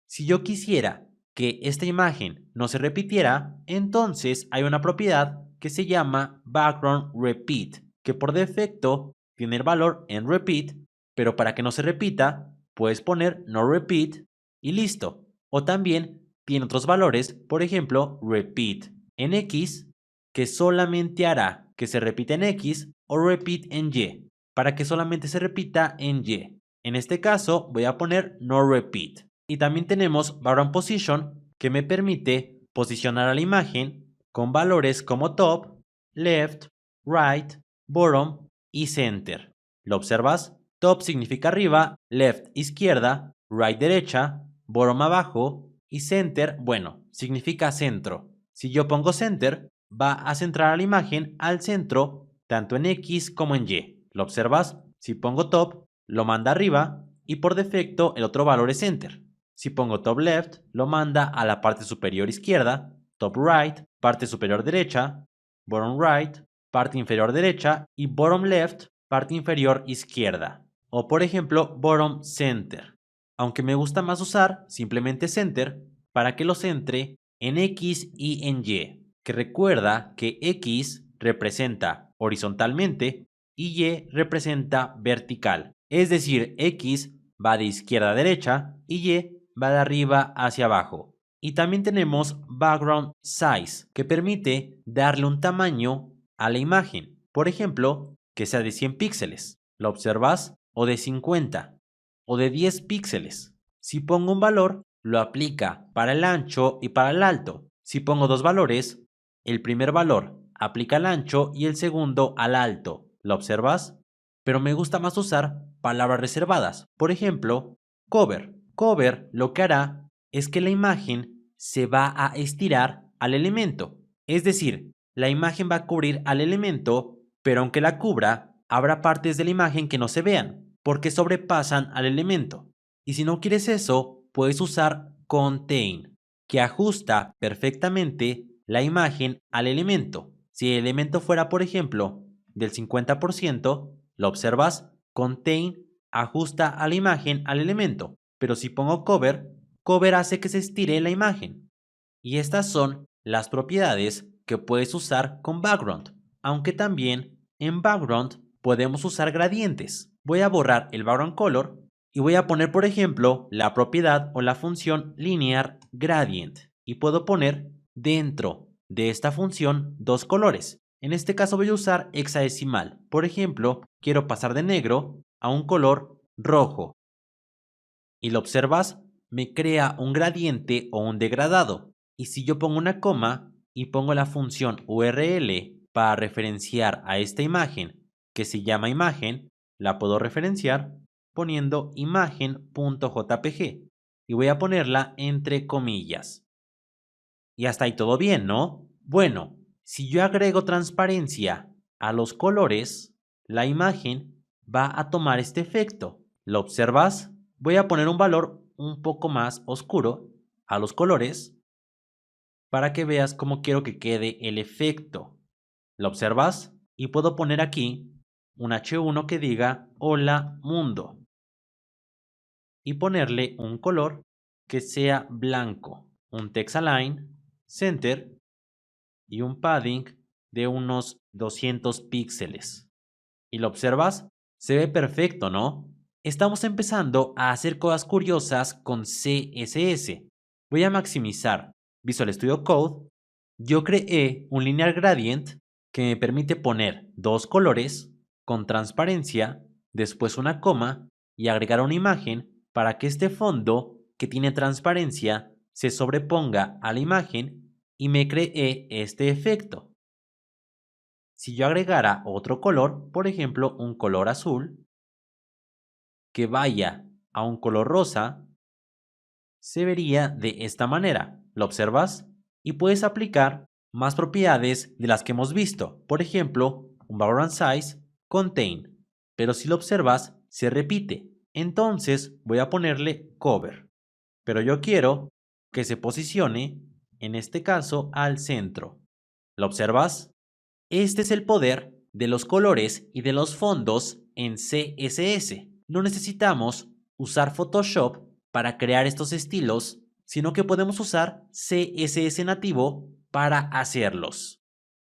Si yo quisiera que esta imagen no se repitiera, entonces hay una propiedad que se llama background repeat, que por defecto tiene el valor en repeat, pero para que no se repita, puedes poner no repeat y listo. O también tiene otros valores, por ejemplo, repeat en X, que solamente hará que se repita en X, o repeat en Y, para que solamente se repita en Y. En este caso voy a poner no repeat. Y también tenemos background position, que me permite posicionar a la imagen con valores como top, left, right, bottom y center. ¿Lo observas? Top significa arriba, left izquierda, right derecha, bottom abajo y center, bueno, significa centro. Si yo pongo center, va a centrar a la imagen al centro tanto en X como en Y. ¿Lo observas? Si pongo top, lo manda arriba y por defecto el otro valor es center. Si pongo top left, lo manda a la parte superior izquierda, top right, parte superior derecha, bottom right, parte inferior derecha y bottom left, parte inferior izquierda. O por ejemplo, bottom center. Aunque me gusta más usar simplemente center para que lo centre en X y en Y, que recuerda que X representa horizontalmente y Y representa vertical. Es decir, X va de izquierda a derecha y Y va de arriba hacia abajo. Y también tenemos background size, que permite darle un tamaño a la imagen. Por ejemplo, que sea de 100 píxeles. ¿Lo observas? O de 50. O de 10 píxeles. Si pongo un valor, lo aplica para el ancho y para el alto. Si pongo dos valores, el primer valor aplica al ancho y el segundo al alto. ¿Lo observas? Pero me gusta más usar palabras reservadas. Por ejemplo, cover. Cover lo que hará es que la imagen se va a estirar al elemento. Es decir, la imagen va a cubrir al elemento, pero aunque la cubra, habrá partes de la imagen que no se vean, porque sobrepasan al elemento. Y si no quieres eso, puedes usar contain, que ajusta perfectamente la imagen al elemento. Si el elemento fuera, por ejemplo, del 50%, lo observas, contain ajusta a la imagen al elemento. Pero si pongo cover, cover hace que se estire la imagen. Y estas son las propiedades que puedes usar con background, aunque también en background podemos usar gradientes. Voy a borrar el background color y voy a poner, por ejemplo, la propiedad o la función linear gradient y puedo poner dentro de esta función dos colores. En este caso voy a usar hexadecimal. Por ejemplo, quiero pasar de negro a un color rojo. Y lo observas, me crea un gradiente o un degradado. Y si yo pongo una coma y pongo la función URL para referenciar a esta imagen, que se llama imagen, la puedo referenciar poniendo imagen.jpg y voy a ponerla entre comillas. Y hasta ahí todo bien, ¿no? Bueno, si yo agrego transparencia a los colores, la imagen va a tomar este efecto. ¿Lo observas? Voy a poner un valor un poco más oscuro a los colores para que veas cómo quiero que quede el efecto. ¿Lo observas? Y puedo poner aquí un H1 que diga hola mundo y ponerle un color que sea blanco, un text align, center y un padding de unos 200 píxeles. ¿Y lo observas? Se ve perfecto, ¿no? Estamos empezando a hacer cosas curiosas con CSS. Voy a maximizar Visual Studio Code. Yo creé un linear gradient que me permite poner dos colores con transparencia, después una coma y agregar una imagen para que este fondo que tiene transparencia se sobreponga a la imagen y me cree este efecto. Si yo agregara otro color, por ejemplo, un color azul, que vaya a un color rosa, se vería de esta manera. ¿Lo observas? Y puedes aplicar más propiedades de las que hemos visto. Por ejemplo, un background size contain. Pero si lo observas, se repite. Entonces voy a ponerle cover. Pero yo quiero que se posicione, en este caso, al centro. ¿Lo observas? Este es el poder de los colores y de los fondos en CSS. No necesitamos usar Photoshop para crear estos estilos, sino que podemos usar CSS nativo para hacerlos.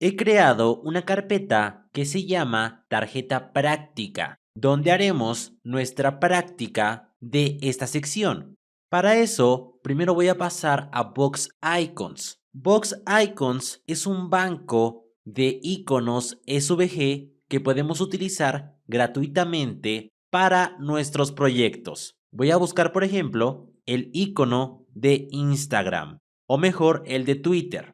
He creado una carpeta que se llama tarjeta práctica, donde haremos nuestra práctica de esta sección. Para eso, primero voy a pasar a Box Icons. Box Icons es un banco de iconos SVG que podemos utilizar gratuitamente para nuestros proyectos. Voy a buscar, por ejemplo, el icono de Instagram, o mejor, el de Twitter.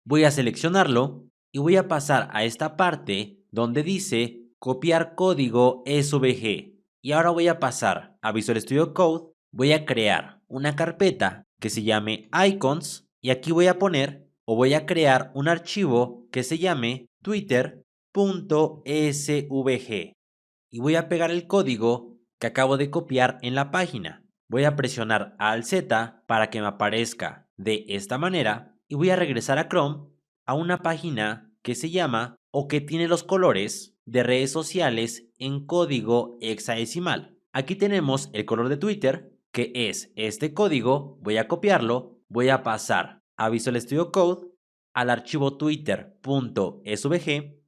Voy a seleccionarlo y voy a pasar a esta parte donde dice copiar código SVG. Y ahora voy a pasar a Visual Studio Code. Voy a crear una carpeta que se llame icons y aquí voy a poner o voy a crear un archivo que se llame twitter.svg y voy a pegar el código que acabo de copiar en la página. Voy a presionar Alt Z para que me aparezca de esta manera y voy a regresar a Chrome a una página que se llama o que tiene los colores de redes sociales en código hexadecimal. Aquí tenemos el color de Twitter, que es este código. Voy a copiarlo, voy a pasar a Visual Studio Code, al archivo twitter.svg,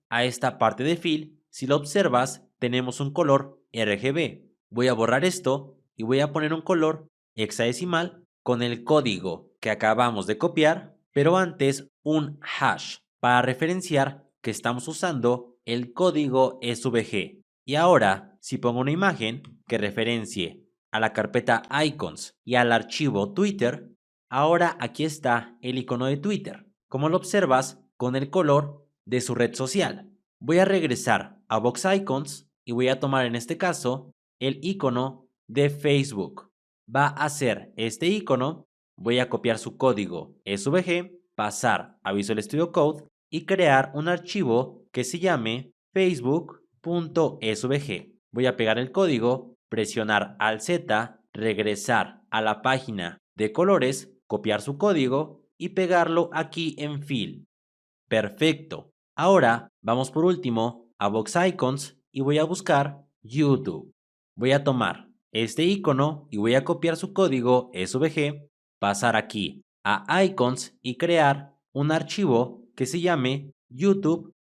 a esta parte de fill. Si lo observas, tenemos un color RGB. Voy a borrar esto y voy a poner un color hexadecimal con el código que acabamos de copiar, pero antes un hash para referenciar que estamos usando el código SVG. Y ahora, si pongo una imagen que referencie a la carpeta icons y al archivo Twitter, ahora aquí está el icono de Twitter, como lo observas con el color de su red social. Voy a regresar a Box Icons y voy a tomar en este caso el icono de Facebook. Va a ser este icono, voy a copiar su código SVG, pasar a Visual Studio Code y crear un archivo que se llame facebook.svg. Voy a pegar el código, presionar Alt Z, regresar a la página de colores, copiar su código y pegarlo aquí en Fill. Perfecto. Ahora vamos por último a Box Icons y voy a buscar YouTube. Voy a tomar este icono y voy a copiar su código SVG, pasar aquí a Icons y crear un archivo que se llame youtube.svg.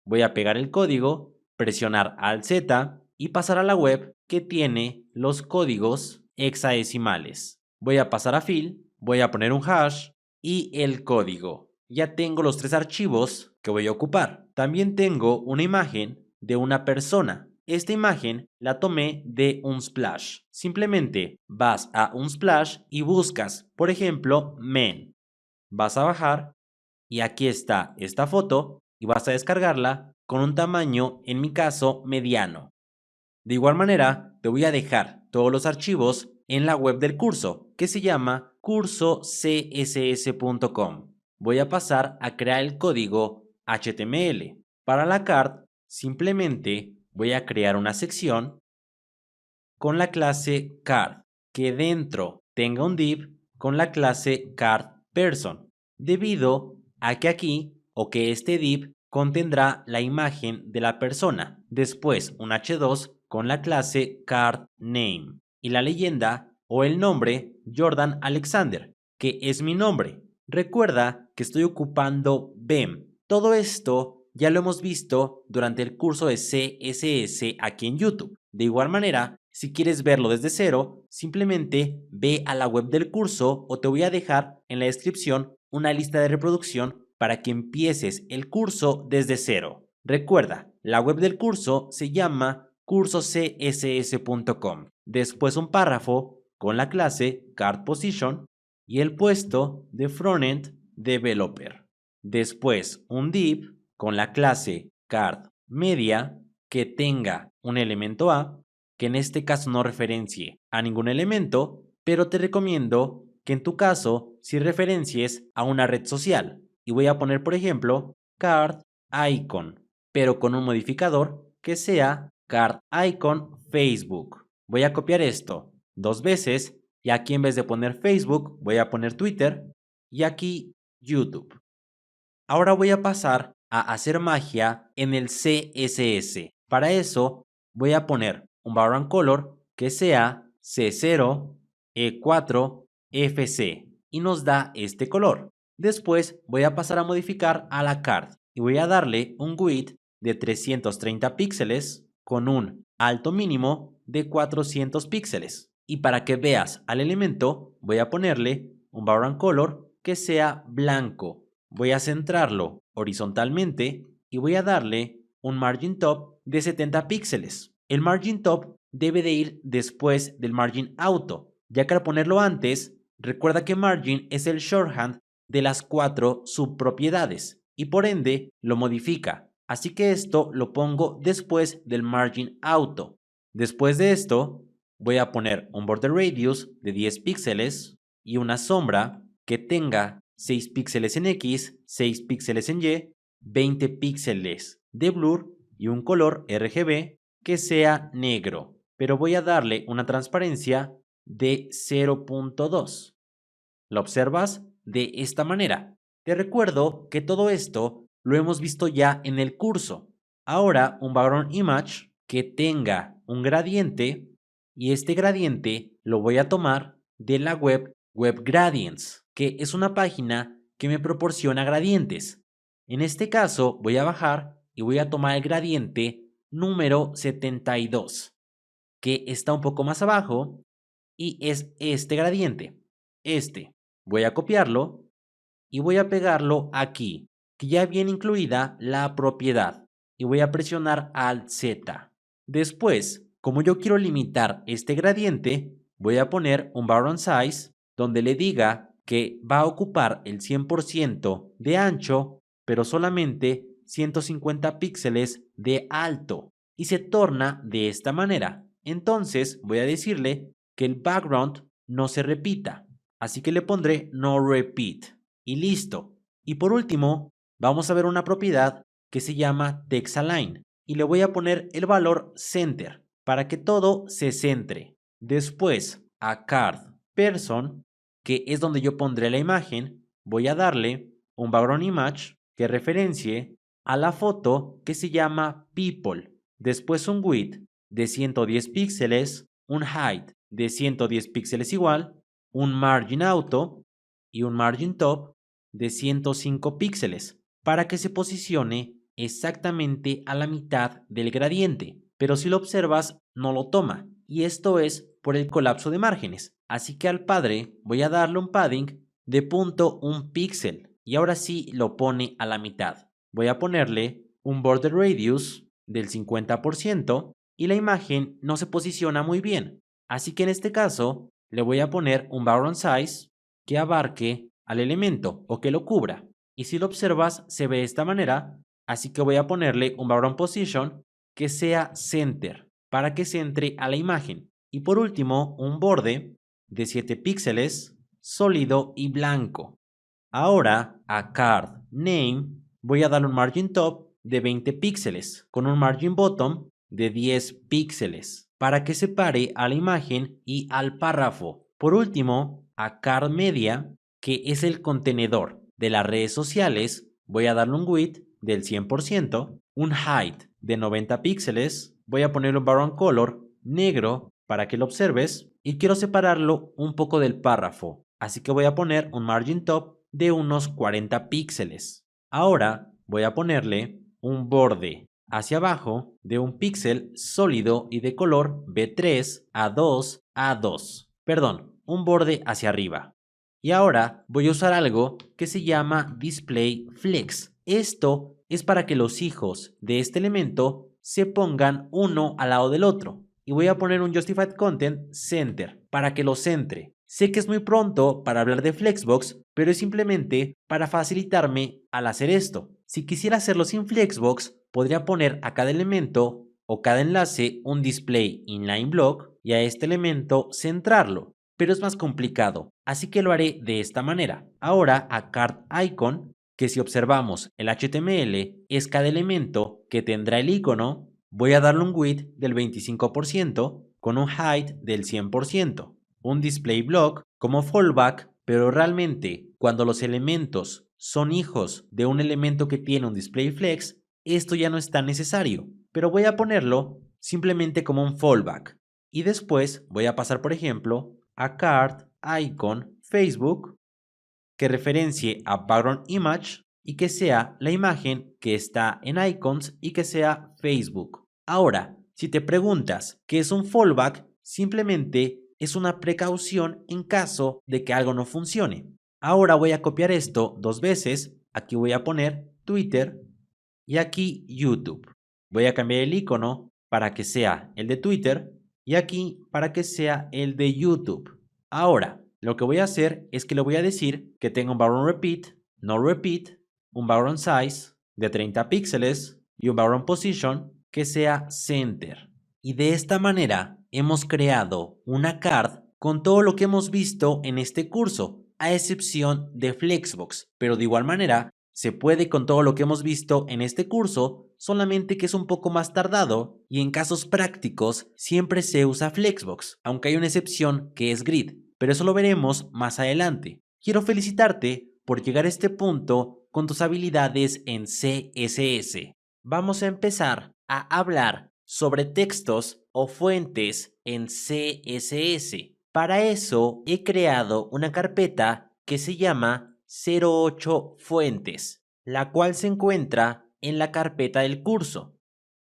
Voy a pegar el código, presionar Alt Z y pasar a la web que tiene los códigos hexadecimales. Voy a pasar a Fill, voy a poner un hash y el código. Ya tengo los 3 archivos que voy a ocupar. También tengo una imagen de una persona. Esta imagen la tomé de Unsplash. Simplemente vas a Unsplash y buscas, por ejemplo, men. Vas a bajar y aquí está esta foto y vas a descargarla con un tamaño, en mi caso, mediano. De igual manera, te voy a dejar todos los archivos en la web del curso, que se llama cursocss.com. Voy a pasar a crear el código HTML. Para la card, simplemente voy a crear una sección con la clase card, que dentro tenga un div con la clase cardPerson, debido a que aquí o que este div contendrá la imagen de la persona, después un h2 con la clase cardName y la leyenda o el nombre Jordan Alexander, que es mi nombre. Recuerda que estoy ocupando BEM. Todo esto ya lo hemos visto durante el curso de CSS aquí en YouTube. De igual manera, si quieres verlo desde cero, simplemente ve a la web del curso o te voy a dejar en la descripción una lista de reproducción para que empieces el curso desde cero. Recuerda, la web del curso se llama cursocss.com. Después un párrafo con la clase cardPosition y el puesto de Frontend Developer. Después un div con la clase cardMedia que tenga un elemento A, que en este caso no referencie a ningún elemento, pero te recomiendo que en tu caso sí referencies a una red social. Y voy a poner, por ejemplo, cardIcon, pero con un modificador que sea cardIcon Facebook. Voy a copiar esto 2 veces y aquí en vez de poner Facebook voy a poner Twitter y aquí YouTube. Ahora voy a pasar a hacer magia en el CSS. Para eso voy a poner un background color que sea C0, E4, FC y nos da este color. Después voy a pasar a modificar a la card y voy a darle un width de 330 píxeles con un alto mínimo de 400 píxeles. Y para que veas al elemento voy a ponerle un background color que sea blanco. Voy a centrarlo horizontalmente y voy a darle un margin top de 70 píxeles. El margin top debe de ir después del margin auto, ya que al ponerlo antes, recuerda que margin es el shorthand de las 4 subpropiedades y por ende lo modifica. Así que esto lo pongo después del margin auto. Después de esto, voy a poner un border radius de 10 píxeles y una sombra que tenga 6 píxeles en X, 6 píxeles en Y, 20 píxeles de blur y un color RGB que sea negro. Pero voy a darle una transparencia de 0.2. ¿Lo observas? De esta manera. Te recuerdo que todo esto lo hemos visto ya en el curso. Ahora un background image que tenga un gradiente y este gradiente lo voy a tomar de la web WebGradients, que es una página que me proporciona gradientes. En este caso voy a bajar y voy a tomar el gradiente número 72, que está un poco más abajo y es este gradiente, este. Voy a copiarlo y voy a pegarlo aquí, que ya viene incluida la propiedad, y voy a presionar Alt Z. Después, como yo quiero limitar este gradiente, voy a poner un background size donde le diga que va a ocupar el 100% de ancho, pero solamente 150 píxeles de alto, y se torna de esta manera. Entonces voy a decirle que el background no se repita, así que le pondré no repeat y listo. Y por último, vamos a ver una propiedad que se llama TextAlign y le voy a poner el valor center para que todo se centre. Después a card person, que es donde yo pondré la imagen, voy a darle un background image que referencie a la foto que se llama people, después un width de 110 píxeles, un height de 110 píxeles igual, un margin auto y un margin top de 105 píxeles para que se posicione exactamente a la mitad del gradiente, pero si lo observas no lo toma y esto es por el colapso de márgenes, así que al padre voy a darle un padding de 0.1 píxel y ahora sí lo pone a la mitad. Voy a ponerle un border radius del 50% y la imagen no se posiciona muy bien, así que en este caso le voy a poner un background size que abarque al elemento o que lo cubra. Y si lo observas se ve de esta manera, así que voy a ponerle un background position que sea center para que centre a la imagen. Y por último, un borde de 7 píxeles, sólido y blanco. Ahora a card name voy a darle un margin top de 20 píxeles con un margin bottom de 10 píxeles para que separe a la imagen y al párrafo. Por último, a card media, que es el contenedor de las redes sociales, voy a darle un width del 100%, un height de 90 píxeles, voy a ponerle un background color negro para que lo observes y quiero separarlo un poco del párrafo, así que voy a poner un margin top de unos 40 píxeles. Ahora voy a ponerle un borde hacia abajo de un píxel sólido y de color B3 A2 A2. Perdón, un borde hacia arriba. Y ahora voy a usar algo que se llama Display Flex. Esto es para que los hijos de este elemento se pongan uno al lado del otro. Y voy a poner un Justified Content Center para que lo centre. Sé que es muy pronto para hablar de Flexbox, pero es simplemente para facilitarme al hacer esto. Si quisiera hacerlo sin Flexbox, podría poner a cada elemento o cada enlace un display inline block y a este elemento centrarlo, pero es más complicado, así que lo haré de esta manera. Ahora a card icon, que si observamos el HTML es cada elemento que tendrá el icono, voy a darle un width del 25% con un height del 100%. Un display block como fallback, pero realmente cuando los elementos son hijos de un elemento que tiene un display flex, esto ya no es tan necesario, pero voy a ponerlo simplemente como un fallback. Y después voy a pasar, por ejemplo, a card icon Facebook que referencie a background image y que sea la imagen que está en icons y que sea Facebook. Ahora, si te preguntas qué es un fallback, simplemente es una precaución en caso de que algo no funcione. Ahora voy a copiar esto dos veces. Aquí voy a poner Twitter y aquí YouTube. Voy a cambiar el icono para que sea el de Twitter y aquí para que sea el de YouTube. Ahora, lo que voy a hacer es que le voy a decir que tenga un background repeat, no repeat, un background size de 30 píxeles y un background position que sea center. Y de esta manera hemos creado una card con todo lo que hemos visto en este curso, a excepción de Flexbox, pero de igual manera se puede con todo lo que hemos visto en este curso, solamente que es un poco más tardado y en casos prácticos siempre se usa Flexbox, aunque hay una excepción que es Grid, pero eso lo veremos más adelante. Quiero felicitarte por llegar a este punto con tus habilidades en CSS. Vamos a empezar a hablar sobre textos o fuentes en CSS. Para eso he creado una carpeta que se llama 08 Fuentes, la cual se encuentra en la carpeta del curso.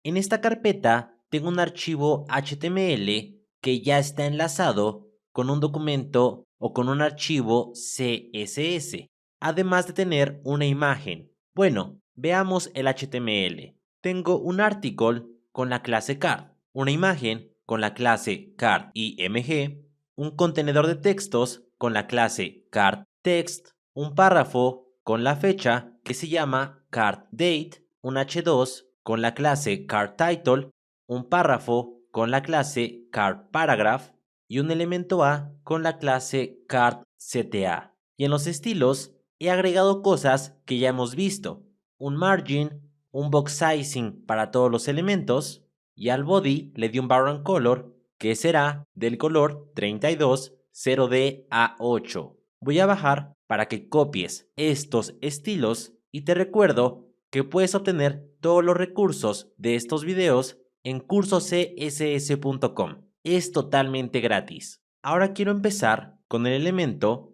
En esta carpeta tengo un archivo HTML que ya está enlazado con un documento o con un archivo CSS, además de tener una imagen. Bueno, veamos el HTML. Tengo un article con la clase card, una imagen con la clase card.img, un contenedor de textos con la clase cardText, un párrafo con la fecha que se llama cardDate, un h2 con la clase cardTitle, un párrafo con la clase cardParagraph y un elemento A con la clase cardCTA. Y en los estilos he agregado cosas que ya hemos visto, un margin, un box sizing para todos los elementos y al body le di un background color que será del color 32 0D A8. Voy a bajar para que copies estos estilos y te recuerdo que puedes obtener todos los recursos de estos videos en cursoscss.com. Es totalmente gratis. Ahora quiero empezar con el elemento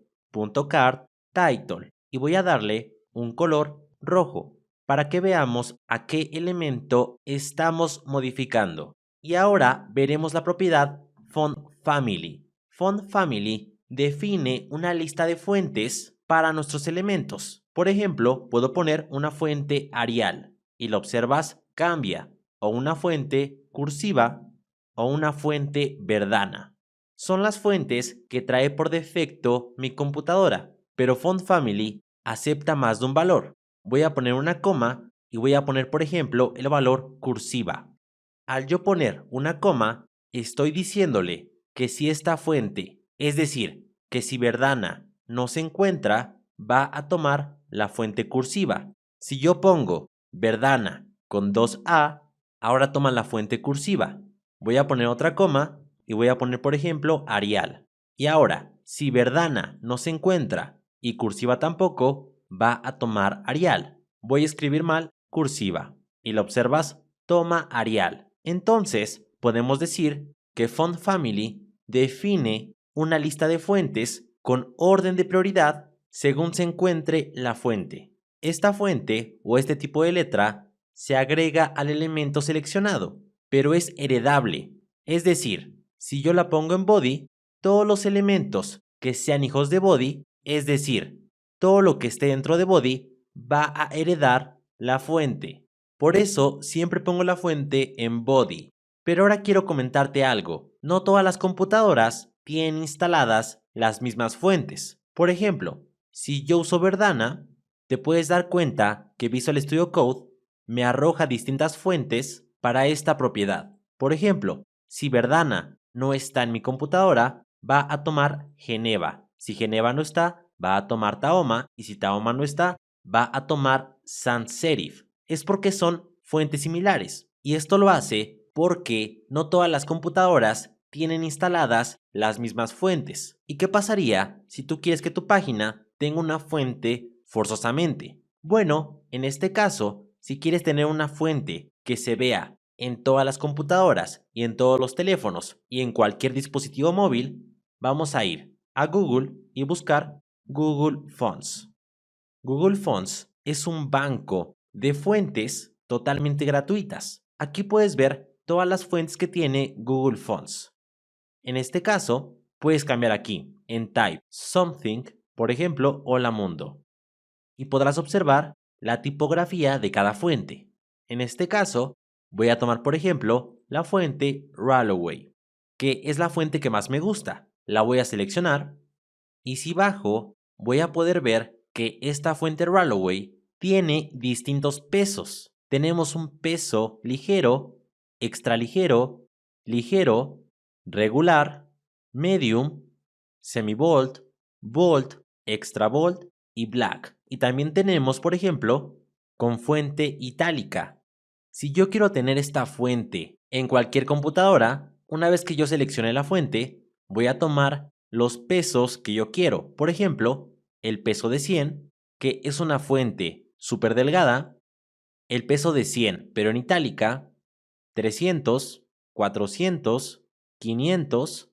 .card title y voy a darle un color rojo para que veamos a qué elemento estamos modificando. Y ahora veremos la propiedad font family. Font family define una lista de fuentes para nuestros elementos. Por ejemplo, puedo poner una fuente Arial y lo observas, cambia, o una fuente cursiva o una fuente Verdana. Son las fuentes que trae por defecto mi computadora, pero Font Family acepta más de un valor. Voy a poner una coma y voy a poner, por ejemplo, el valor cursiva. Al yo poner una coma, estoy diciéndole que si esta fuente, es decir, que si Verdana no se encuentra, va a tomar la fuente cursiva. Si yo pongo Verdana con 2A, ahora toma la fuente cursiva. Voy a poner otra coma y voy a poner, por ejemplo, Arial. Y ahora, si Verdana no se encuentra y cursiva tampoco, va a tomar Arial. Voy a escribir mal cursiva. Y lo observas, toma Arial. Entonces, podemos decir que Font Family define una lista de fuentes con orden de prioridad según se encuentre la fuente. Esta fuente o este tipo de letra se agrega al elemento seleccionado, pero es heredable. Es decir, si yo la pongo en body, todos los elementos que sean hijos de body, es decir, todo lo que esté dentro de body, va a heredar la fuente. Por eso siempre pongo la fuente en body. Pero ahora quiero comentarte algo. No todas las computadoras tienen instaladas las mismas fuentes. Por ejemplo, si yo uso Verdana, te puedes dar cuenta que Visual Studio Code me arroja distintas fuentes para esta propiedad. Por ejemplo, si Verdana no está en mi computadora, va a tomar Geneva. Si Geneva no está, va a tomar Tahoma. Y si Tahoma no está, va a tomar Sans Serif. Es porque son fuentes similares. Y esto lo hace porque no todas las computadoras tienen instaladas las mismas fuentes. ¿Y qué pasaría si tú quieres que tu página tenga una fuente forzosamente? Bueno, en este caso, si quieres tener una fuente que se vea en todas las computadoras y en todos los teléfonos y en cualquier dispositivo móvil, vamos a ir a Google y buscar Google Fonts. Google Fonts es un banco de fuentes totalmente gratuitas. Aquí puedes ver todas las fuentes que tiene Google Fonts. En este caso, puedes cambiar aquí en Type Something, por ejemplo, Hola Mundo, y podrás observar la tipografía de cada fuente. En este caso, voy a tomar, por ejemplo, la fuente Ralloway, que es la fuente que más me gusta. La voy a seleccionar y si bajo, voy a poder ver que esta fuente Ralloway tiene distintos pesos. Tenemos un peso ligero, extra ligero, ligero, regular, medium, semi-bold, bold, extra bold y black. Y también tenemos, por ejemplo, con fuente itálica. Si yo quiero tener esta fuente en cualquier computadora, una vez que yo seleccione la fuente, voy a tomar los pesos que yo quiero. Por ejemplo, el peso de 100, que es una fuente súper delgada, el peso de 100, pero en itálica, 300, 400, 500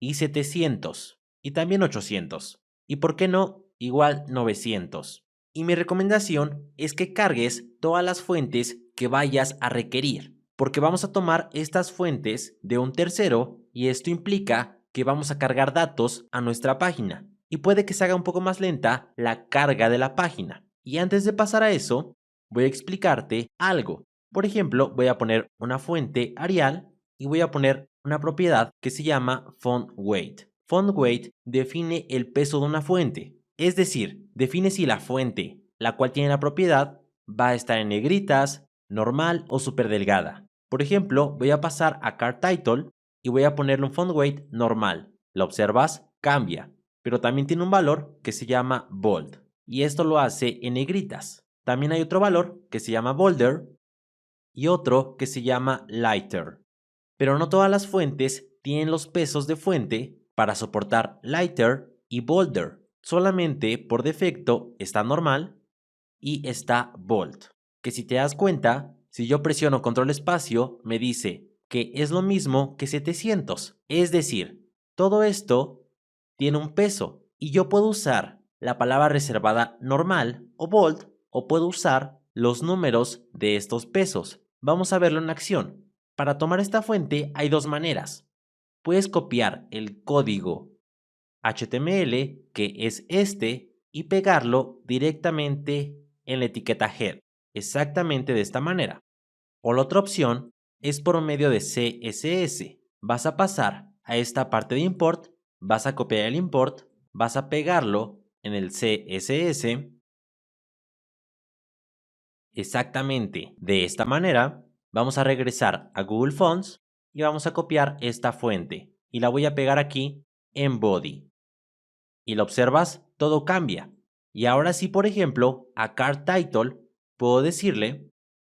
y 700, y también 800. Y por qué no, igual 900. Y mi recomendación es que cargues todas las fuentes que vayas a requerir, porque vamos a tomar estas fuentes de un tercero y esto implica que vamos a cargar datos a nuestra página y puede que se haga un poco más lenta la carga de la página. Y antes de pasar a eso, voy a explicarte algo. Por ejemplo, voy a poner una fuente Arial y voy a poner una propiedad que se llama font weight. Font weight define el peso de una fuente, es decir, define si la fuente, la cual tiene la propiedad, va a estar en negritas, normal o súper delgada. Por ejemplo, voy a pasar a Card Title y voy a ponerle un font weight normal. ¿Lo observas? Cambia, pero también tiene un valor que se llama bold y esto lo hace en negritas. También hay otro valor que se llama bolder y otro que se llama lighter. Pero no todas las fuentes tienen los pesos de fuente para soportar lighter y bolder. Solamente por defecto está normal y está bold. Que si te das cuenta, si yo presiono control espacio, me dice que es lo mismo que 700. Es decir, todo esto tiene un peso y yo puedo usar la palabra reservada normal o bold o puedo usar los números de estos pesos. Vamos a verlo en acción. Para tomar esta fuente hay dos maneras. Puedes copiar el código HTML, que es este, y pegarlo directamente en la etiqueta head, exactamente de esta manera. O la otra opción es por medio de CSS. Vas a pasar a esta parte de import, vas a copiar el import, vas a pegarlo en el CSS, exactamente de esta manera. Vamos a regresar a Google Fonts y vamos a copiar esta fuente y la voy a pegar aquí en body. Y lo observas, todo cambia. Y ahora sí, por ejemplo, a Card Title puedo decirle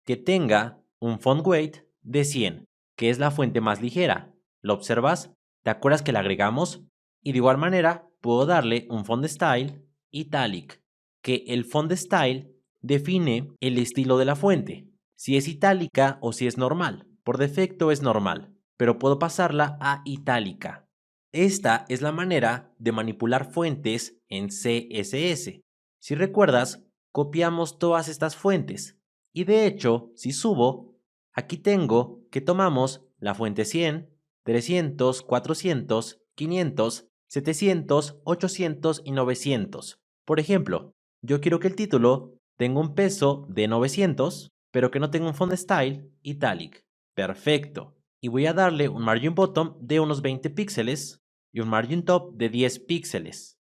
que tenga un font weight de 100, que es la fuente más ligera. ¿Lo observas? ¿Te acuerdas que la agregamos? Y de igual manera, puedo darle un font style italic, que el font style define el estilo de la fuente, si es itálica o si es normal. Por defecto es normal, pero puedo pasarla a itálica. Esta es la manera de manipular fuentes en CSS. Si recuerdas, copiamos todas estas fuentes. Y de hecho, si subo, aquí tengo que tomamos la fuente 100, 300, 400, 500, 700, 800 y 900. Por ejemplo, yo quiero que el título tenga un peso de 900, pero que no tenga un font style italic. Perfecto. Y voy a darle un margin bottom de unos 20 píxeles y un margin top de 10 píxeles.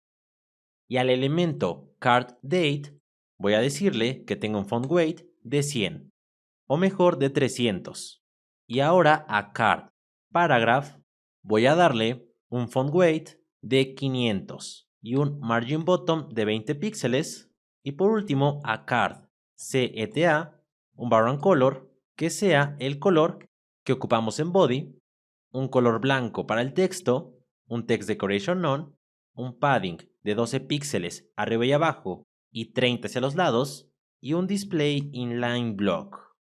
Y al elemento card date voy a decirle que tenga un font weight de 100 o mejor de 300. Y ahora a card paragraph voy a darle un font weight de 500 y un margin bottom de 20 píxeles. Y por último a card CETA un background color que sea el color que ocupamos en body, un color blanco para el texto, un text decoration none, un padding de 12 píxeles arriba y abajo y 30 hacia los lados y un display inline block.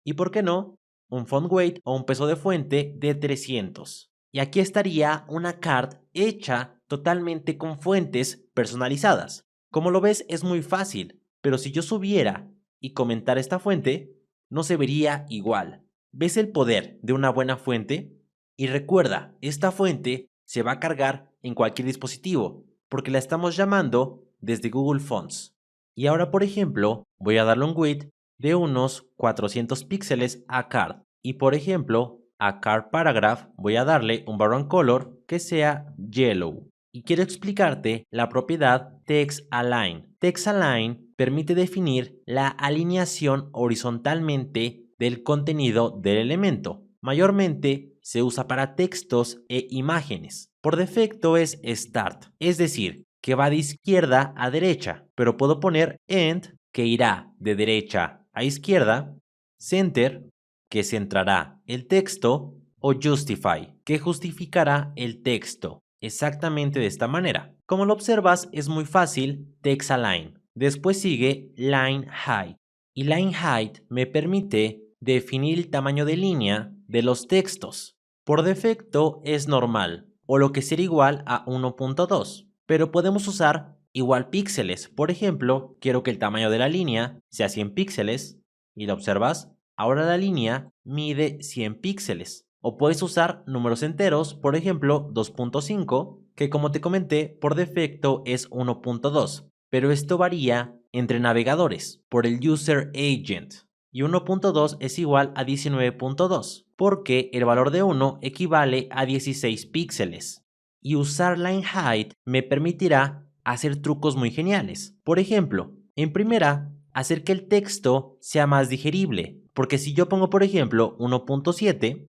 Y por qué no, un font weight o un peso de fuente de 300. Y aquí estaría una card hecha totalmente con fuentes personalizadas. Como lo ves es muy fácil, pero si yo subiera y comentara esta fuente, no se vería igual. ¿Ves el poder de una buena fuente? Y recuerda, esta fuente se va a cargar en cualquier dispositivo, porque la estamos llamando desde Google Fonts. Y ahora, por ejemplo, voy a darle un width de unos 400 píxeles a card. Y por ejemplo, a card paragraph voy a darle un background color que sea yellow. Y quiero explicarte la propiedad Text Align. Text Align permite definir la alineación horizontalmente del contenido del elemento. Mayormente se usa para textos e imágenes. Por defecto es Start, es decir, que va de izquierda a derecha, pero puedo poner End, que irá de derecha a izquierda, Center, que centrará el texto, o Justify, que justificará el texto. Exactamente de esta manera. Como lo observas, es muy fácil Text Align. Después sigue Line Height. Y Line Height me permite definir el tamaño de línea de los textos. Por defecto es normal, o lo que será igual a 1.2. Pero podemos usar igual píxeles. Por ejemplo, quiero que el tamaño de la línea sea 100 píxeles. ¿Y lo observas? Ahora la línea mide 100 píxeles. O puedes usar números enteros, por ejemplo 2.5, que como te comenté, por defecto es 1.2. Pero esto varía entre navegadores, por el User Agent. Y 1.2 es igual a 19.2, porque el valor de 1 equivale a 16 píxeles. Y usar Line Height me permitirá hacer trucos muy geniales. Por ejemplo, en primera, hacer que el texto sea más digerible, porque si yo pongo por ejemplo 1.7,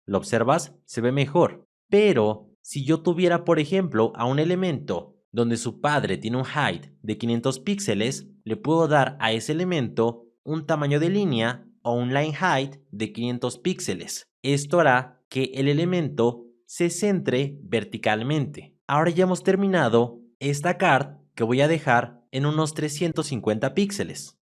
¿lo observas? Se ve mejor. Pero si yo tuviera por ejemplo a un elemento donde su padre tiene un height de 500 píxeles, le puedo dar a ese elemento un tamaño de línea o un line height de 500 píxeles. Esto hará que el elemento se centre verticalmente. Ahora ya hemos terminado esta card que voy a dejar en unos 350 píxeles.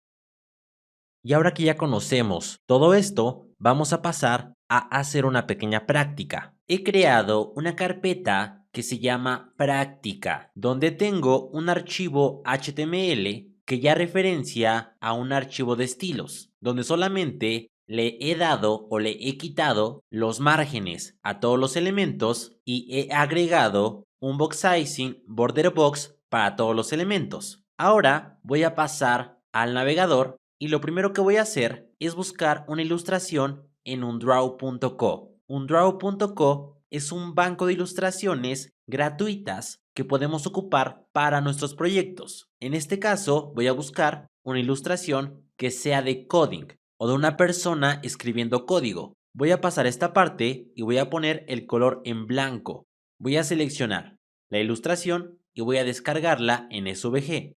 Y ahora que ya conocemos todo esto, vamos a pasar a hacer una pequeña práctica. He creado una carpeta que se llama práctica, donde tengo un archivo HTML que ya referencia a un archivo de estilos, donde solamente le he dado o le he quitado los márgenes a todos los elementos y he agregado un box sizing border box para todos los elementos. Ahora voy a pasar al navegador y lo primero que voy a hacer es buscar una ilustración en undraw.co. Undraw.co es un banco de ilustraciones gratuitas que podemos ocupar para nuestros proyectos. En este caso, voy a buscar una ilustración que sea de coding o de una persona escribiendo código. Voy a pasar esta parte y voy a poner el color en blanco. Voy a seleccionar la ilustración y voy a descargarla en SVG.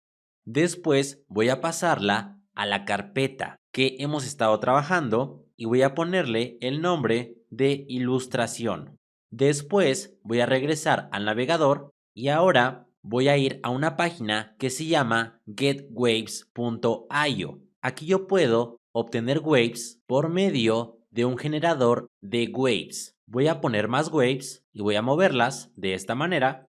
Después voy a pasarla a la carpeta que hemos estado trabajando y voy a ponerle el nombre de ilustración. Después voy a regresar al navegador y ahora voy a ir a una página que se llama getwaves.io. Aquí yo puedo obtener waves por medio de un generador de waves. Voy a poner más waves y voy a moverlas de esta manera.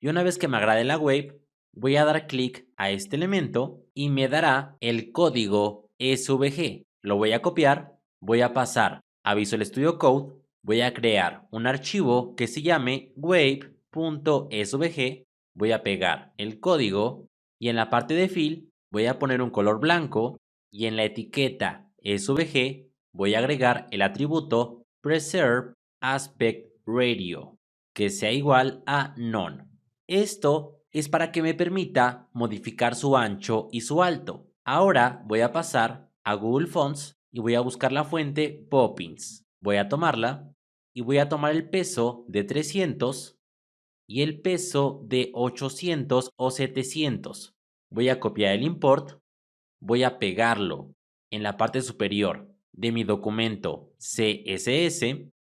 Y una vez que me agrade la wave, voy a dar clic a este elemento y me dará el código SVG. Lo voy a copiar, voy a pasar a Visual Studio Code, voy a crear un archivo que se llame wave.svg, voy a pegar el código y en la parte de fill voy a poner un color blanco y en la etiqueta SVG voy a agregar el atributo preserve aspect ratio que sea igual a none. Esto es para que me permita modificar su ancho y su alto. Ahora voy a pasar a Google Fonts y voy a buscar la fuente Poppins. Voy a tomarla y voy a tomar el peso de 300 y el peso de 800 o 700. Voy a copiar el import, voy a pegarlo en la parte superior de mi documento CSS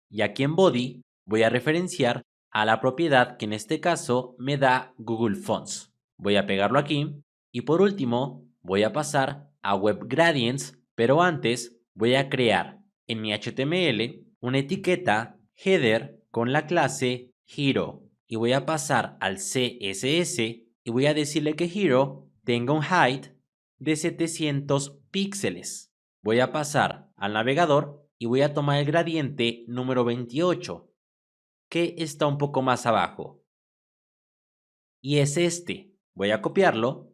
y aquí en Body voy a referenciar a la propiedad que en este caso me da Google Fonts. Voy a pegarlo aquí y por último voy a pasar a Web Gradients, pero antes voy a crear en mi HTML una etiqueta header con la clase Hero y voy a pasar al CSS y voy a decirle que Hero tenga un height de 700 píxeles. Voy a pasar al navegador y voy a tomar el gradiente número 28, que está un poco más abajo. Y es este. Voy a copiarlo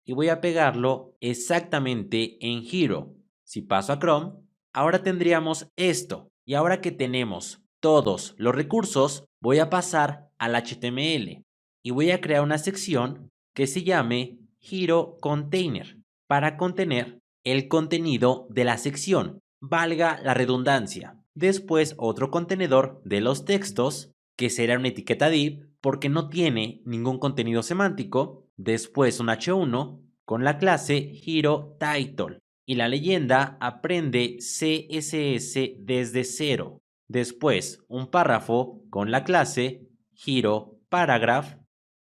y voy a pegarlo exactamente en Hero. Si paso a Chrome, ahora tendríamos esto. Y ahora que tenemos todos los recursos, voy a pasar al HTML y voy a crear una sección que se llame Hero Container para contener el contenido de la sección, valga la redundancia. Después otro contenedor de los textos, que será una etiqueta div porque no tiene ningún contenido semántico. Después un h1 con la clase Hero Title y la leyenda aprende CSS desde cero. Después un párrafo con la clase Hero Paragraph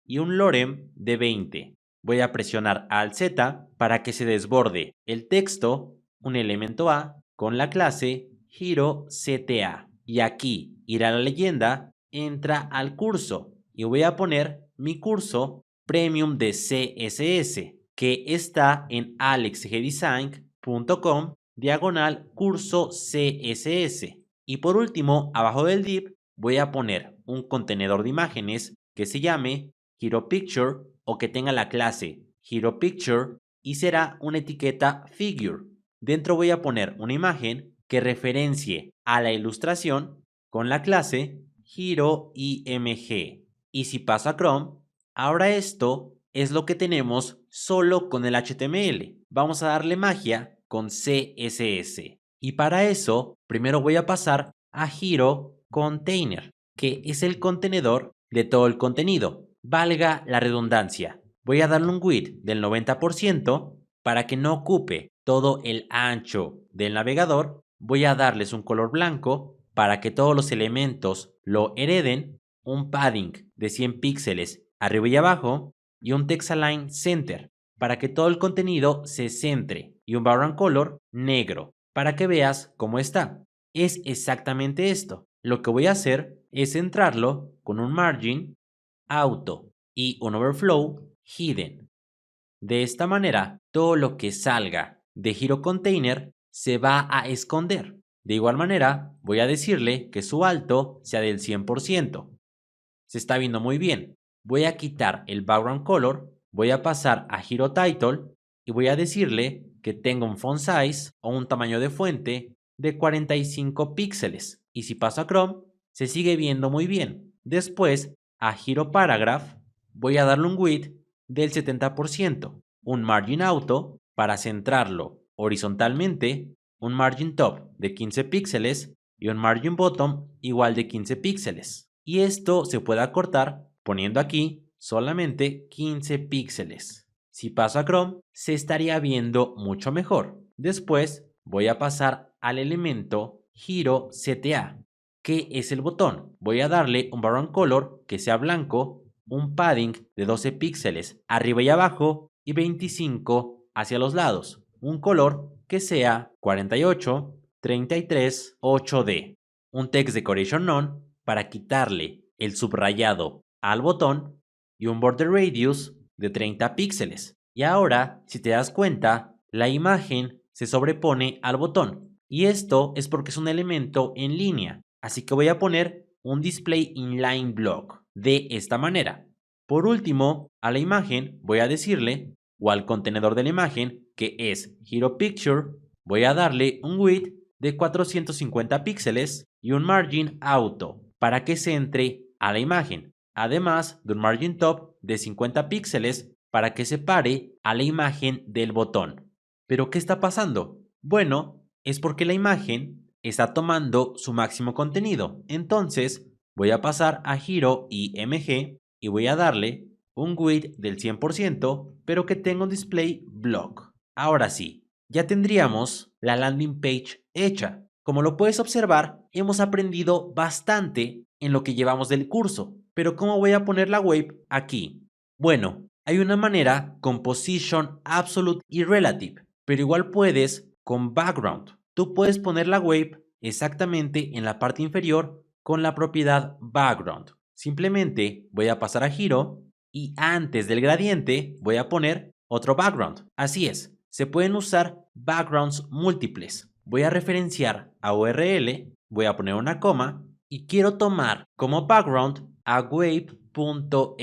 y un lorem de 20. Voy a presionar Alt Z para que se desborde el texto, un elemento A con la clase Hero CTA. Y aquí irá la leyenda, entra al curso y voy a poner mi curso premium de CSS que está en alexgdesign.com/curso CSS. Y por último, abajo del div voy a poner un contenedor de imágenes que se llame Hero Picture o que tenga la clase Hero Picture y será una etiqueta figure. Dentro voy a poner una imagen que referencie a la ilustración con la clase Hero IMG. Y si paso a Chrome, ahora esto es lo que tenemos solo con el HTML. Vamos a darle magia con CSS. Y para eso, primero voy a pasar a Hero Container, que es el contenedor de todo el contenido. Valga la redundancia. Voy a darle un width del 90% para que no ocupe todo el ancho del navegador. Voy a darles un color blanco para que todos los elementos lo hereden, un padding de 100 píxeles arriba y abajo y un text align center para que todo el contenido se centre y un background color negro para que veas cómo está. Es exactamente esto. Lo que voy a hacer es centrarlo con un margin auto y un overflow hidden. De esta manera, todo lo que salga de Hero Container se va a esconder. De igual manera, voy a decirle que su alto sea del 100%. Se está viendo muy bien. Voy a quitar el background color, voy a pasar a Hero Title y voy a decirle que tenga un font size o un tamaño de fuente de 45 píxeles. Y si paso a Chrome, se sigue viendo muy bien. Después, a Hero Paragraph, voy a darle un width del 70%, un margin auto para centrarlo horizontalmente, un margin top de 15 píxeles y un margin bottom igual de 15 píxeles. Y esto se puede acortar poniendo aquí solamente 15 píxeles. Si paso a Chrome, se estaría viendo mucho mejor. Después voy a pasar al elemento Hero CTA, que es el botón. Voy a darle un background color que sea blanco, un padding de 12 píxeles arriba y abajo y 25 hacia los lados. Un color que sea 48, 33, 8D. Un text decoration none para quitarle el subrayado al botón y un border radius de 30 píxeles. Y ahora, si te das cuenta, la imagen se sobrepone al botón. Y esto es porque es un elemento en línea. Así que voy a poner un display inline block de esta manera. Por último, a la imagen voy a decirle, o al contenedor de la imagen, que es Hero Picture, voy a darle un width de 450 píxeles y un margin auto para que se entre a la imagen, además de un margin top de 50 píxeles para que separe a la imagen del botón. ¿Pero qué está pasando? Bueno, es porque la imagen está tomando su máximo contenido. Entonces, voy a pasar a Hero IMG y voy a darle un width del 100%, pero que tenga un display block. Ahora sí, ya tendríamos la landing page hecha. Como lo puedes observar, hemos aprendido bastante en lo que llevamos del curso. Pero ¿cómo voy a poner la web aquí? Bueno, hay una manera con position absolute y relative, pero igual puedes con background. Tú puedes poner la web exactamente en la parte inferior con la propiedad background. Simplemente voy a pasar a Hero y antes del gradiente voy a poner otro background. Así es, se pueden usar backgrounds múltiples. Voy a referenciar a URL, voy a poner una coma y quiero tomar como background a wave.svg.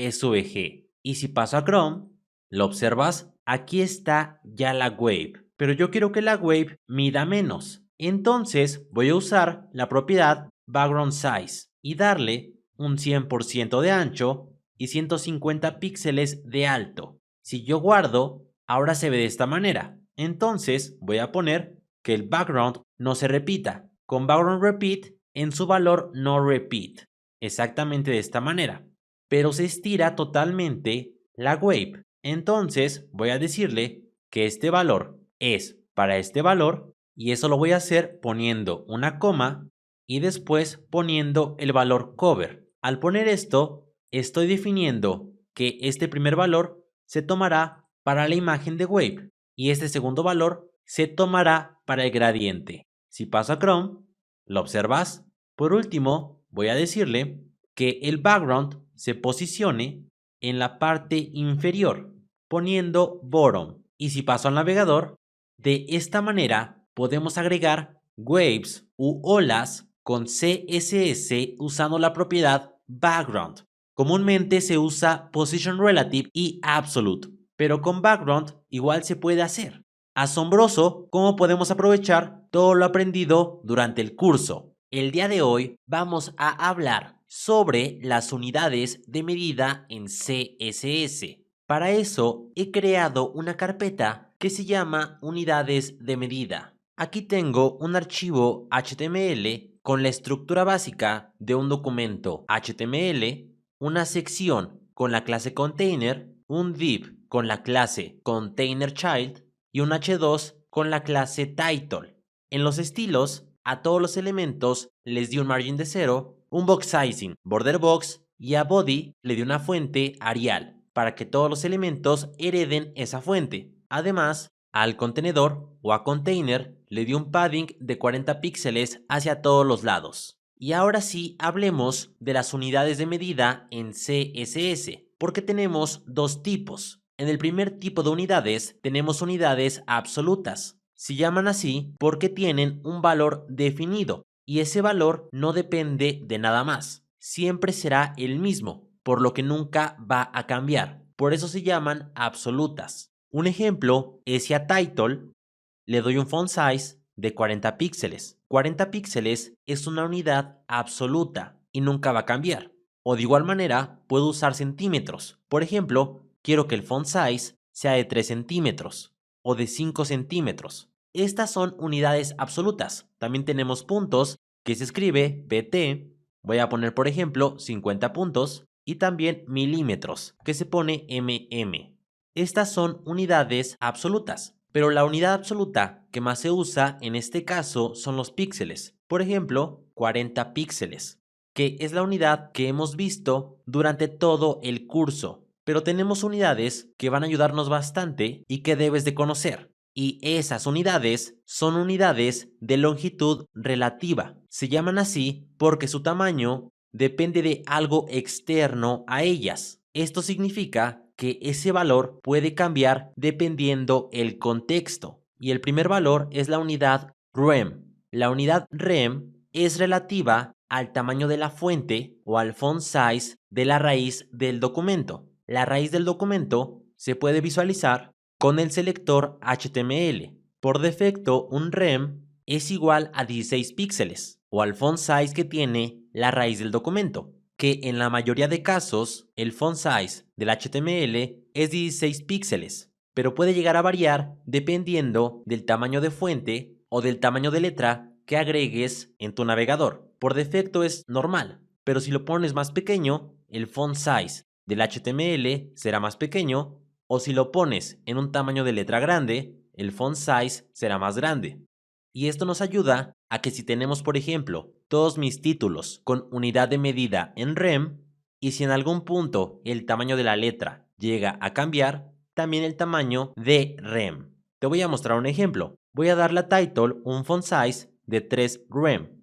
Y si paso a Chrome, ¿lo observas? Aquí está ya la wave, pero yo quiero que la wave mida menos. Entonces voy a usar la propiedad background size y darle un 100% de ancho y 150 píxeles de alto. Si yo guardo, ahora se ve de esta manera. Entonces voy a poner que el background no se repita, con background repeat en su valor no repeat, exactamente de esta manera, pero se estira totalmente la wave. Entonces voy a decirle que este valor es para este valor y eso lo voy a hacer poniendo una coma y después poniendo el valor cover. Al poner esto, estoy definiendo que este primer valor se tomará para la imagen de wave y este segundo valor se tomará para el gradiente. Si paso a Chrome, ¿lo observas? Por último, voy a decirle que el background se posicione en la parte inferior, poniendo bottom. Y si paso al navegador, de esta manera podemos agregar waves u olas con CSS usando la propiedad background. Comúnmente se usa position relative y absolute, pero con background igual se puede hacer. Asombroso cómo podemos aprovechar todo lo aprendido durante el curso. El día de hoy vamos a hablar sobre las unidades de medida en CSS. Para eso he creado una carpeta que se llama unidades de medida. Aquí tengo un archivo HTML con la estructura básica de un documento HTML, una sección con la clase container, un div con la clase container child y un h2 con la clase title. En los estilos a todos los elementos les di un margin de 0, un box sizing, border box, y a body le di una fuente Arial, para que todos los elementos hereden esa fuente. Además, al contenedor o a container le di un padding de 40 píxeles hacia todos los lados. Y ahora sí, hablemos de las unidades de medida en CSS, porque tenemos dos tipos. En el primer tipo de unidades tenemos unidades absolutas. Se llaman así porque tienen un valor definido y ese valor no depende de nada más. Siempre será el mismo, por lo que nunca va a cambiar. Por eso se llaman absolutas. Un ejemplo es si a title le doy un font size de 40 píxeles. 40 píxeles es una unidad absoluta y nunca va a cambiar. O de igual manera, puedo usar centímetros. Por ejemplo, quiero que el font size sea de 3 centímetros o de 5 centímetros. Estas son unidades absolutas. También tenemos puntos que se escribe pt. Voy a poner, por ejemplo, 50 puntos. Y también milímetros, que se pone mm. Estas son unidades absolutas. Pero la unidad absoluta que más se usa en este caso son los píxeles. Por ejemplo, 40 píxeles, que es la unidad que hemos visto durante todo el curso. Pero tenemos unidades que van a ayudarnos bastante y que debes de conocer. Y esas unidades son unidades de longitud relativa. Se llaman así porque su tamaño depende de algo externo a ellas. Esto significa que ese valor puede cambiar dependiendo el contexto. Y el primer valor es la unidad rem. La unidad rem es relativa al tamaño de la fuente o al font size de la raíz del documento. La raíz del documento se puede visualizar con el selector HTML. Por defecto, un rem es igual a 16 píxeles o al font size que tiene la raíz del documento, que en la mayoría de casos el font size del HTML es 16 píxeles, pero puede llegar a variar dependiendo del tamaño de fuente o del tamaño de letra que agregues en tu navegador. Por defecto es normal, pero si lo pones más pequeño, el font size del HTML será más pequeño, o si lo pones en un tamaño de letra grande, el font size será más grande. Y esto nos ayuda a que si tenemos, por ejemplo, todos mis títulos con unidad de medida en rem, y si en algún punto el tamaño de la letra llega a cambiar, también el tamaño de rem. Te voy a mostrar un ejemplo. Voy a darle a title un font size de 3 rem.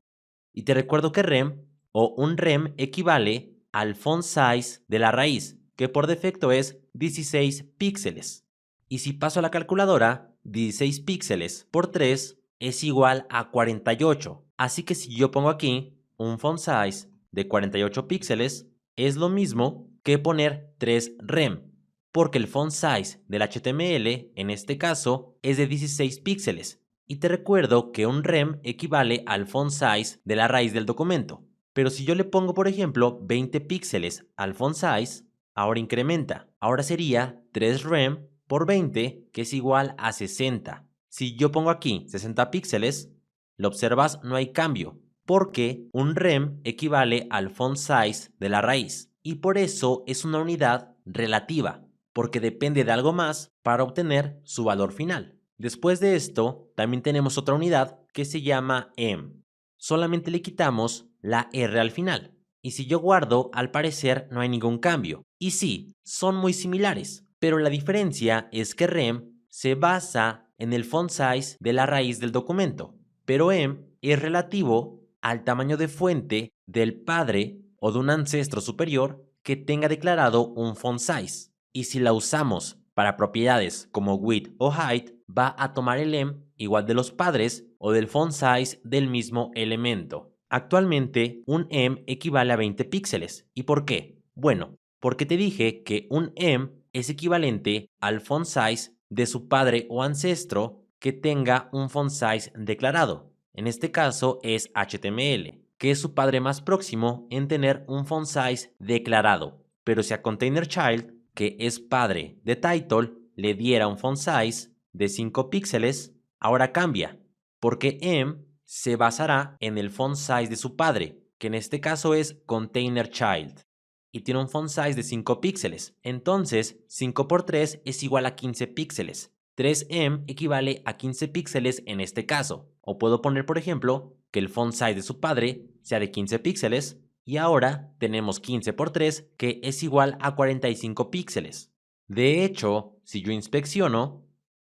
Y te recuerdo que rem o un rem equivale al font size de la raíz, que por defecto es 16 píxeles. Y si paso a la calculadora, 16 píxeles por 3 es igual a 48. Así que si yo pongo aquí un font size de 48 píxeles, es lo mismo que poner 3 rem, porque el font size del HTML, en este caso, es de 16 píxeles. Y te recuerdo que un rem equivale al font size de la raíz del documento. Pero si yo le pongo, por ejemplo, 20 píxeles al font size, ahora incrementa. Ahora sería 3 rem por 20, que es igual a 60. Si yo pongo aquí 60 píxeles, lo observas, no hay cambio, porque un rem equivale al font size de la raíz. Y por eso es una unidad relativa, porque depende de algo más para obtener su valor final. Después de esto, también tenemos otra unidad que se llama em. Solamente le quitamos la R al final. Y si yo guardo, al parecer no hay ningún cambio. Y sí, son muy similares, pero la diferencia es que rem se basa en el font size de la raíz del documento, pero em es relativo al tamaño de fuente del padre o de un ancestro superior que tenga declarado un font size. Y si la usamos para propiedades como width o height, va a tomar el em igual de los padres o del font size del mismo elemento. Actualmente, un em equivale a 20 píxeles. ¿Y por qué? Bueno, porque te dije que un em es equivalente al font size de su padre o ancestro que tenga un font size declarado. En este caso es HTML, que es su padre más próximo en tener un font size declarado. Pero si a Container Child, que es padre de title, le diera un font size de 5 píxeles, ahora cambia, porque em se basará en el font size de su padre, que en este caso es Container Child, y tiene un font size de 5 píxeles. Entonces, 5 por 3 es igual a 15 píxeles. 3em equivale a 15 píxeles en este caso. O puedo poner, por ejemplo, que el font size de su padre sea de 15 píxeles y ahora tenemos 15 por 3 que es igual a 45 píxeles. De hecho, si yo inspecciono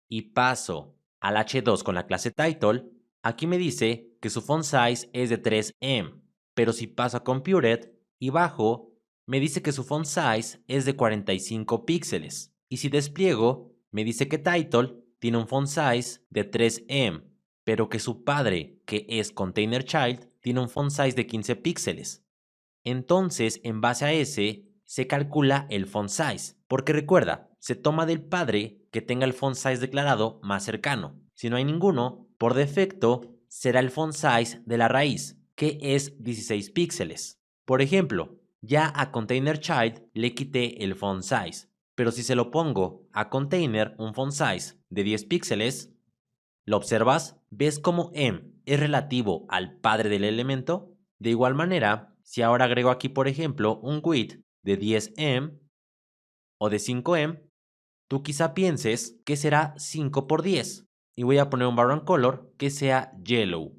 y paso al H2 con la clase title, aquí me dice que su font size es de 3em, pero si paso a computed y bajo, me dice que su font size es de 45 píxeles. Y si despliego, me dice que title tiene un font size de 3em, pero que su padre, que es Container Child, tiene un font size de 15 píxeles. Entonces, en base a ese, se calcula el font size, porque recuerda, se toma del padre que tenga el font size declarado más cercano. Si no hay ninguno, por defecto, será el font size de la raíz, que es 16 píxeles. Por ejemplo, ya a Container Child le quité el font size, pero si se lo pongo a Container un font size de 10 píxeles, ¿lo observas? ¿Ves cómo em es relativo al padre del elemento? De igual manera, si ahora agrego aquí, por ejemplo, un width de 10em o de 5em, tú quizá pienses que será 5 por 10 y voy a poner un background color que sea yellow.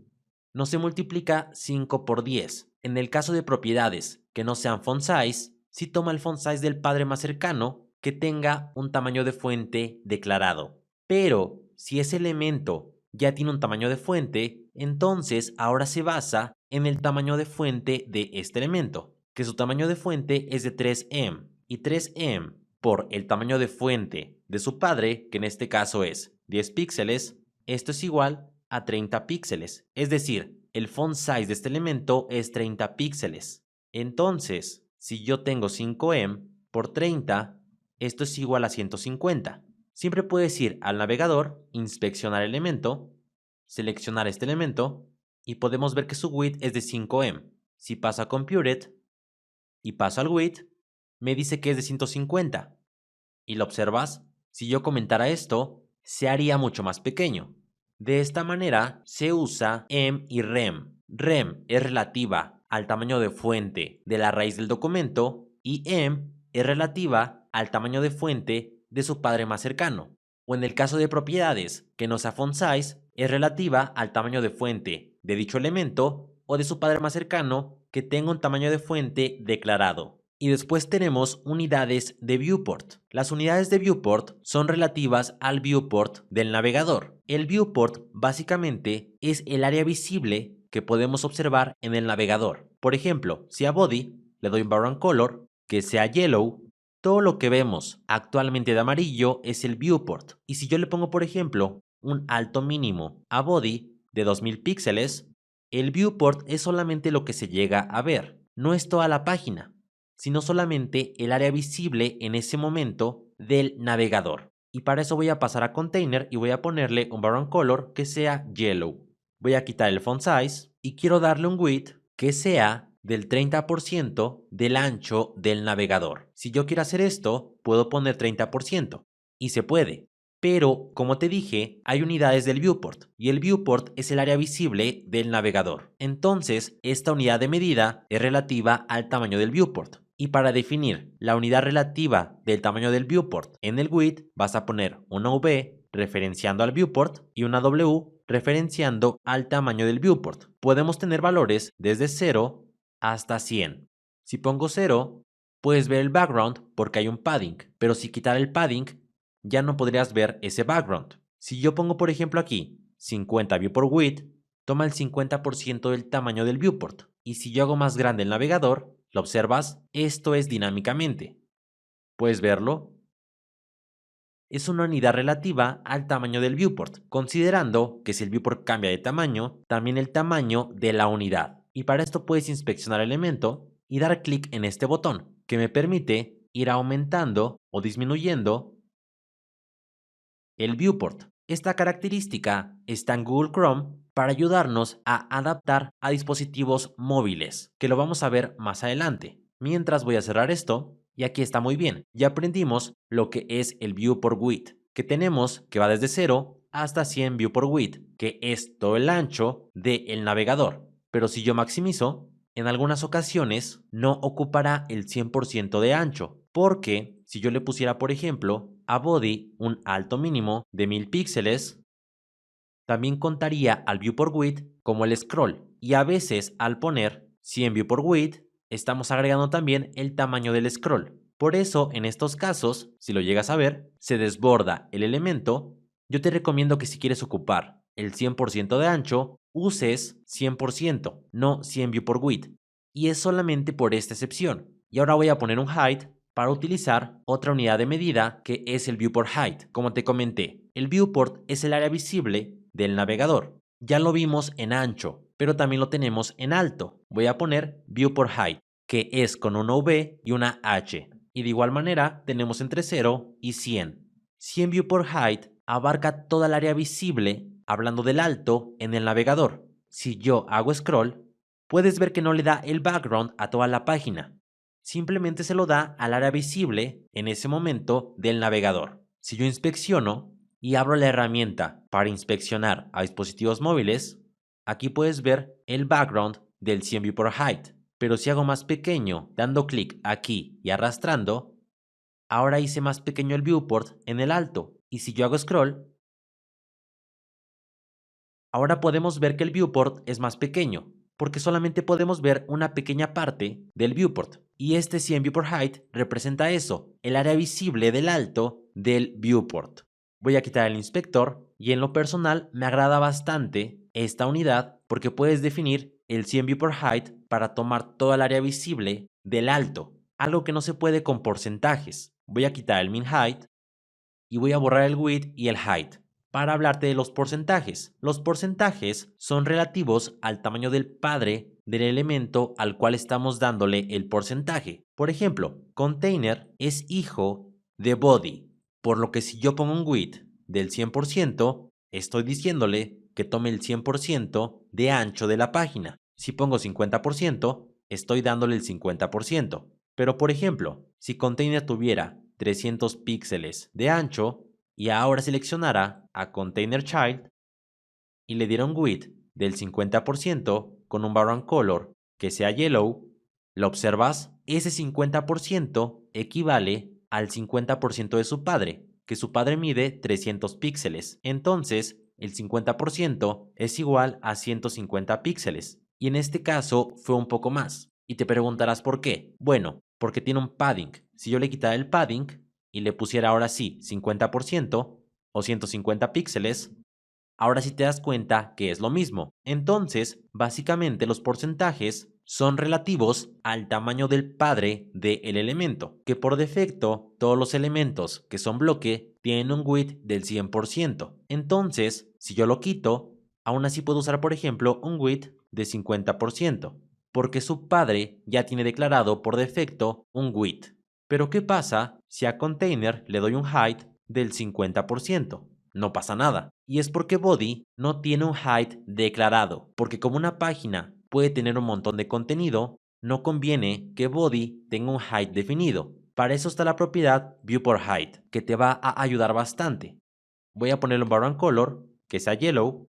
No se multiplica 5 por 10. En el caso de propiedades que no sean font size, si toma el font size del padre más cercano que tenga un tamaño de fuente declarado. Pero si ese elemento ya tiene un tamaño de fuente, entonces ahora se basa en el tamaño de fuente de este elemento, que su tamaño de fuente es de 3em, y 3em por el tamaño de fuente de su padre, que en este caso es 10 píxeles, esto es igual a 30 píxeles. Es decir, el font size de este elemento es 30 píxeles. Entonces, si yo tengo 5em por 30, esto es igual a 150. Siempre puedes ir al navegador, inspeccionar el elemento, seleccionar este elemento y podemos ver que su width es de 5em. Si paso a Computed y paso al width, me dice que es de 150. ¿Y lo observas? Si yo comentara esto, se haría mucho más pequeño. De esta manera se usa em y rem. Rem es relativa al tamaño de fuente de la raíz del documento y em es relativa al tamaño de fuente de su padre más cercano. O en el caso de propiedades que no sea font size, es relativa al tamaño de fuente de dicho elemento o de su padre más cercano que tenga un tamaño de fuente declarado. Y después tenemos unidades de viewport. Las unidades de viewport son relativas al viewport del navegador. El viewport básicamente es el área visible que podemos observar en el navegador. Por ejemplo, si a body le doy un background color que sea yellow, todo lo que vemos actualmente de amarillo es el viewport. Y si yo le pongo, por ejemplo, un alto mínimo a body de 2000 píxeles, el viewport es solamente lo que se llega a ver, no es toda la página, sino solamente el área visible en ese momento del navegador. Y para eso voy a pasar a Container y voy a ponerle un background color que sea yellow. Voy a quitar el font size y quiero darle un width que sea del 30% del ancho del navegador. Si yo quiero hacer esto, puedo poner 30% y se puede. Pero, como te dije, hay unidades del viewport y el viewport es el área visible del navegador. Entonces, esta unidad de medida es relativa al tamaño del viewport. Y para definir la unidad relativa del tamaño del viewport en el width, vas a poner una V referenciando al viewport y una W referenciando al tamaño del viewport. Podemos tener valores desde 0 hasta 100. Si pongo 0, puedes ver el background porque hay un padding, pero si quitar el padding, ya no podrías ver ese background. Si yo pongo, por ejemplo, aquí 50 viewport width, toma el 50% del tamaño del viewport. Y si yo hago más grande el navegador, ¿lo observas? Esto es dinámicamente. ¿Puedes verlo? Es una unidad relativa al tamaño del viewport, considerando que si el viewport cambia de tamaño, también el tamaño de la unidad. Y para esto puedes inspeccionar el elemento y dar clic en este botón, que me permite ir aumentando o disminuyendo el viewport. Esta característica está en Google Chrome para ayudarnos a adaptar a dispositivos móviles, que lo vamos a ver más adelante. Mientras voy a cerrar esto, y aquí está muy bien. Ya aprendimos lo que es el viewport width, que tenemos que va desde 0 hasta 100 viewport width, que es todo el ancho del navegador. Pero si yo maximizo, en algunas ocasiones no ocupará el 100% de ancho, porque si yo le pusiera, por ejemplo, a body un alto mínimo de 1000 píxeles, También contaría al viewport width como el scroll, y a veces al poner 100 viewport width estamos agregando también el tamaño del scroll. Por eso, en estos casos, si lo llegas a ver, se desborda el elemento. Yo te recomiendo que si quieres ocupar el 100% de ancho, uses 100%, no 100 viewport width. Y es solamente por esta excepción. Y ahora voy a poner un height para utilizar otra unidad de medida que es el viewport height. Como te comenté, el viewport es el área visible del navegador. Ya lo vimos en ancho, pero también lo tenemos en alto. Voy a poner viewport height, que es con una V y una H. Y de igual manera tenemos entre 0 y 100. 100 viewport height abarca toda el área visible, hablando del alto, en el navegador. Si yo hago scroll, puedes ver que no le da el background a toda la página. Simplemente se lo da al área visible en ese momento del navegador. Si yo inspecciono y abro la herramienta para inspeccionar a dispositivos móviles, aquí puedes ver el background del 100 viewport height. Pero si hago más pequeño dando clic aquí y arrastrando, ahora hice más pequeño el viewport en el alto. Y si yo hago scroll, ahora podemos ver que el viewport es más pequeño, porque solamente podemos ver una pequeña parte del viewport. Y este 100 viewport height representa eso, el área visible del alto del viewport. Voy a quitar el inspector y en lo personal me agrada bastante esta unidad porque puedes definir el 100 viewport height para tomar toda el área visible del alto, algo que no se puede con porcentajes. Voy a quitar el min height y voy a borrar el width y el height para hablarte de los porcentajes. Los porcentajes son relativos al tamaño del padre del elemento al cual estamos dándole el porcentaje. Por ejemplo, container es hijo de body, por lo que si yo pongo un width del 100%, estoy diciéndole que tome el 100% de ancho de la página. Si pongo 50%, estoy dándole el 50%. Pero por ejemplo, si container tuviera 300 píxeles de ancho y ahora seleccionara a Container Child y le diera un width del 50% con un background color que sea yellow, ¿lo observas? Ese 50% equivale al 50% de su padre, que su padre mide 300 píxeles. Entonces, el 50% es igual a 150 píxeles. Y en este caso fue un poco más. Y te preguntarás por qué. Bueno, porque tiene un padding. Si yo le quitara el padding y le pusiera ahora sí 50% o 150 píxeles, ahora sí te das cuenta que es lo mismo. Entonces, básicamente los porcentajes son relativos al tamaño del padre del elemento, que por defecto todos los elementos que son bloque tienen un width del 100%. Entonces, si yo lo quito, aún así puedo usar por ejemplo un width de 50%, porque su padre ya tiene declarado por defecto un width. Pero ¿qué pasa si a container le doy un height del 50%? No pasa nada. Y es porque body no tiene un height declarado, porque como una página puede tener un montón de contenido, no conviene que body tenga un height definido. Para eso está la propiedad viewport height, que te va a ayudar bastante. Voy a ponerle un background color que sea yellow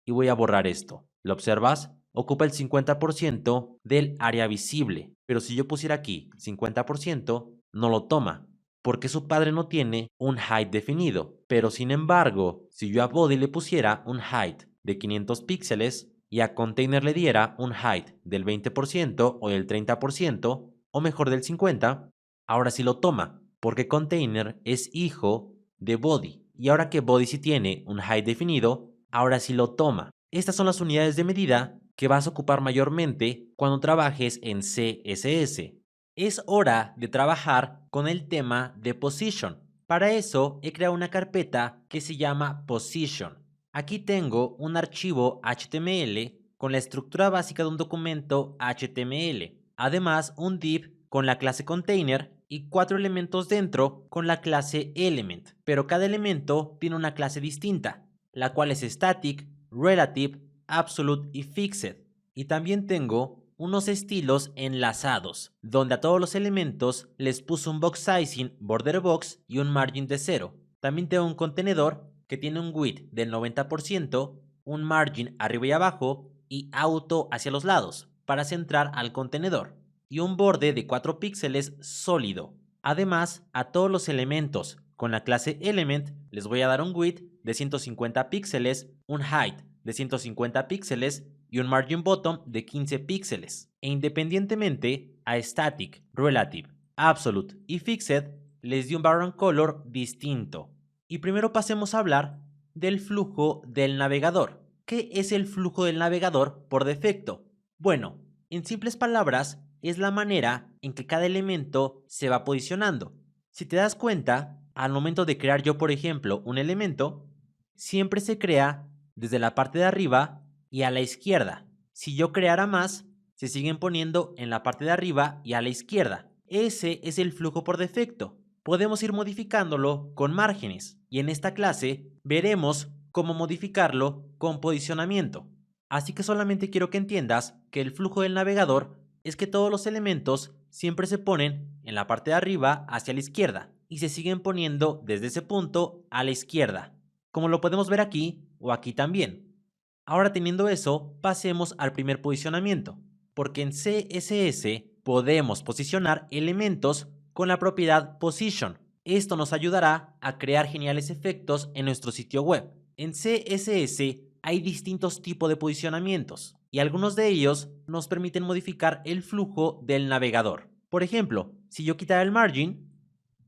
y voy a borrar esto. ¿Lo observas? Ocupa el 50% del área visible, pero si yo pusiera aquí 50%, no lo toma, porque su padre no tiene un height definido. Pero sin embargo, si yo a body le pusiera un height de 500 píxeles y a container le diera un height del 20% o del 30%, o mejor del 50%, ahora sí lo toma, porque container es hijo de body. Y ahora que body sí tiene un height definido, ahora sí lo toma. Estas son las unidades de medida que vas a ocupar mayormente cuando trabajes en CSS. Es hora de trabajar con el tema de Position. Para eso he creado una carpeta que se llama Position. Aquí tengo un archivo HTML con la estructura básica de un documento HTML. Además, un div con la clase container y 4 elementos dentro con la clase element. Pero cada elemento tiene una clase distinta, la cual es static, relative, absolute y fixed. Y también tengo unos estilos enlazados, donde a todos los elementos les puse un box sizing, border box y un margin de 0. También tengo un contenedor que tiene un width del 90%, un margin arriba y abajo y auto hacia los lados para centrar al contenedor y un borde de 4 píxeles sólido. Además, a todos los elementos con la clase element les voy a dar un width de 150 píxeles, un height de 150 píxeles y un margin bottom de 15 píxeles. E independientemente a static, relative, absolute y fixed, les di un background color distinto. Y primero pasemos a hablar del flujo del navegador. ¿Qué es el flujo del navegador por defecto? Bueno, en simples palabras, es la manera en que cada elemento se va posicionando. Si te das cuenta, al momento de crear yo, por ejemplo, un elemento, siempre se crea desde la parte de arriba y a la izquierda. Si yo creara más, se siguen poniendo en la parte de arriba y a la izquierda. Ese es el flujo por defecto. Podemos ir modificándolo con márgenes y en esta clase veremos cómo modificarlo con posicionamiento. Así que solamente quiero que entiendas que el flujo del navegador es que todos los elementos siempre se ponen en la parte de arriba hacia la izquierda y se siguen poniendo desde ese punto a la izquierda, como lo podemos ver aquí o aquí también. Ahora teniendo eso, pasemos al primer posicionamiento, porque en CSS podemos posicionar elementos con la propiedad position. Esto nos ayudará a crear geniales efectos en nuestro sitio web. En CSS hay distintos tipos de posicionamientos y algunos de ellos nos permiten modificar el flujo del navegador. Por ejemplo, si yo quitara el margin,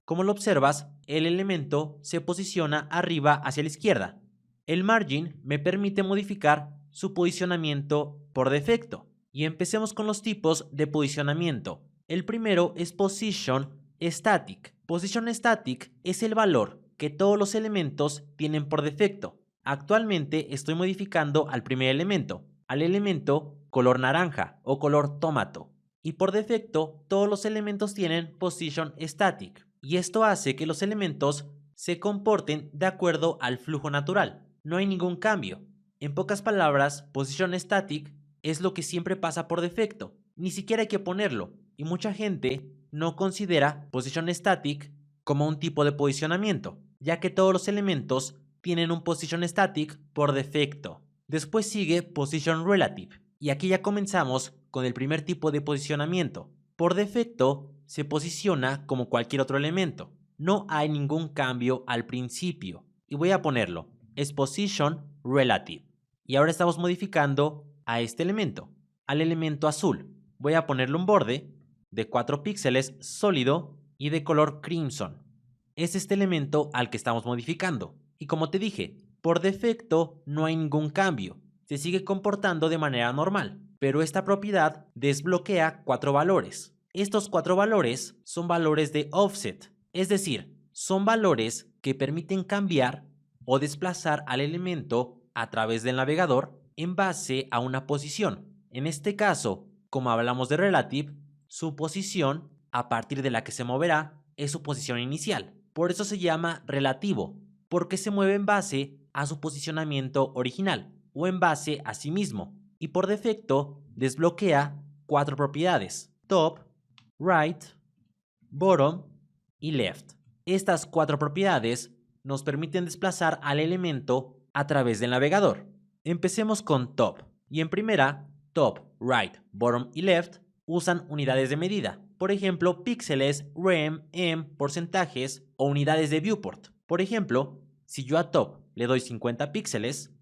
como lo observas, el elemento se posiciona arriba hacia la izquierda. El margin me permite modificar su posicionamiento por defecto. Y empecemos con los tipos de posicionamiento. El primero es Position Static. Position Static es el valor que todos los elementos tienen por defecto. Actualmente estoy modificando al primer elemento, al elemento color naranja o color tomato. Y por defecto todos los elementos tienen Position Static. Y esto hace que los elementos se comporten de acuerdo al flujo natural. No hay ningún cambio. En pocas palabras, Position Static es lo que siempre pasa por defecto. Ni siquiera hay que ponerlo. Y mucha gente no considera Position Static como un tipo de posicionamiento, ya que todos los elementos tienen un Position Static por defecto. Después sigue Position Relative. Y aquí ya comenzamos con el primer tipo de posicionamiento. Por defecto, se posiciona como cualquier otro elemento. No hay ningún cambio al principio. Y voy a ponerlo. Es Position Relative. Y ahora estamos modificando a este elemento, al elemento azul. Voy a ponerle un borde de 4 píxeles sólido y de color crimson. Es este elemento al que estamos modificando. Y como te dije, por defecto no hay ningún cambio. Se sigue comportando de manera normal. Pero esta propiedad desbloquea 4 valores. Estos 4 valores son valores de offset. Es decir, son valores que permiten cambiar o desplazar al elemento a través del navegador en base a una posición. En este caso, como hablamos de relative, su posición a partir de la que se moverá es su posición inicial. Por eso se llama relativo, porque se mueve en base a su posicionamiento original o en base a sí mismo. Y por defecto desbloquea 4 propiedades: top, right, bottom y left. Estas 4 propiedades nos permiten desplazar al elemento a través del navegador. Empecemos con top. Y en primera, top, right, bottom y left usan unidades de medida. Por ejemplo, píxeles, rem, em, porcentajes o unidades de viewport. Por ejemplo, si yo a top le doy 50 píxeles,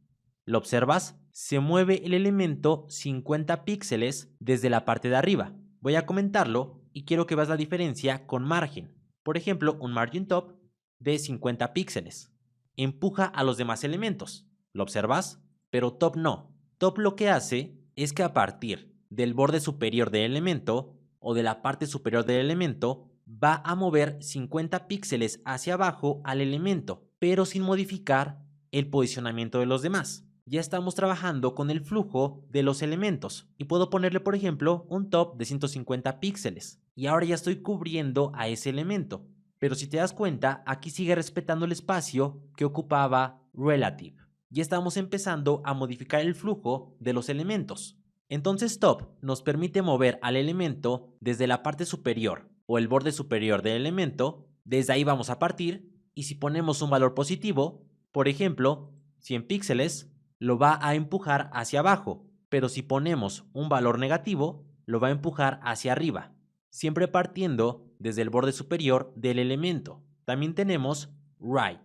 ¿lo observas? Se mueve el elemento 50 píxeles desde la parte de arriba. Voy a comentarlo y quiero que veas la diferencia con margen. Por ejemplo, un margin top de 50 píxeles. Empuja a los demás elementos. ¿Lo observas? Pero top no. Top lo que hace es que a partir del borde superior del elemento o de la parte superior del elemento va a mover 50 píxeles hacia abajo al elemento, pero sin modificar el posicionamiento de los demás. Ya estamos trabajando con el flujo de los elementos y puedo ponerle, por ejemplo, un top de 150 píxeles y ahora ya estoy cubriendo a ese elemento. Pero si te das cuenta, aquí sigue respetando el espacio que ocupaba relative. Ya estamos empezando a modificar el flujo de los elementos. Entonces top nos permite mover al elemento desde la parte superior o el borde superior del elemento. Desde ahí vamos a partir y si ponemos un valor positivo, por ejemplo, 100 píxeles, lo va a empujar hacia abajo. Pero si ponemos un valor negativo, lo va a empujar hacia arriba, siempre partiendo desde el borde superior del elemento. También tenemos right.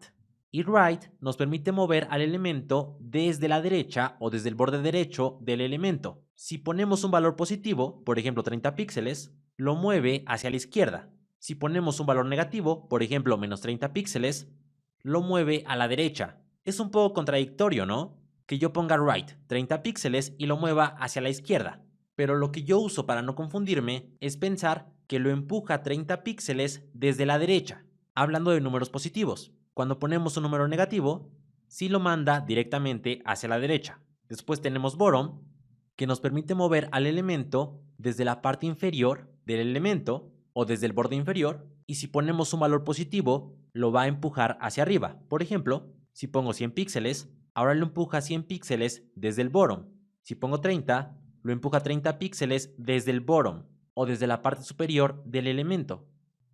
Y right nos permite mover al elemento desde la derecha o desde el borde derecho del elemento. Si ponemos un valor positivo, por ejemplo 30 píxeles, lo mueve hacia la izquierda. Si ponemos un valor negativo, por ejemplo menos 30 píxeles, lo mueve a la derecha. Es un poco contradictorio, ¿no? Que yo ponga right 30 píxeles y lo mueva hacia la izquierda. Pero lo que yo uso para no confundirme es pensar que lo empuja 30 píxeles desde la derecha, hablando de números positivos. Cuando ponemos un número negativo, sí lo manda directamente hacia la derecha. Después tenemos bottom, que nos permite mover al elemento desde la parte inferior del elemento o desde el borde inferior, y si ponemos un valor positivo, lo va a empujar hacia arriba. Por ejemplo, si pongo 100 píxeles, ahora lo empuja 100 píxeles desde el bottom. Si pongo 30, lo empuja 30 píxeles desde el bottom o desde la parte superior del elemento.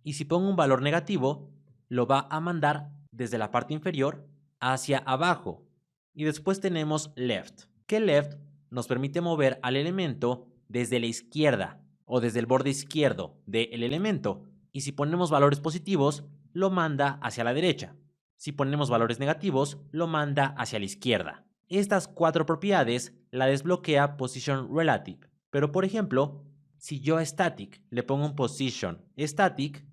Y si pongo un valor negativo, lo va a mandar desde la parte inferior hacia abajo. Y después tenemos left, que left nos permite mover al elemento desde la izquierda o desde el borde izquierdo del elemento. Y si ponemos valores positivos, lo manda hacia la derecha. Si ponemos valores negativos, lo manda hacia la izquierda. Estas 4 propiedades la desbloquea Position Relative. Pero por ejemplo, si yo a Static le pongo un Position Static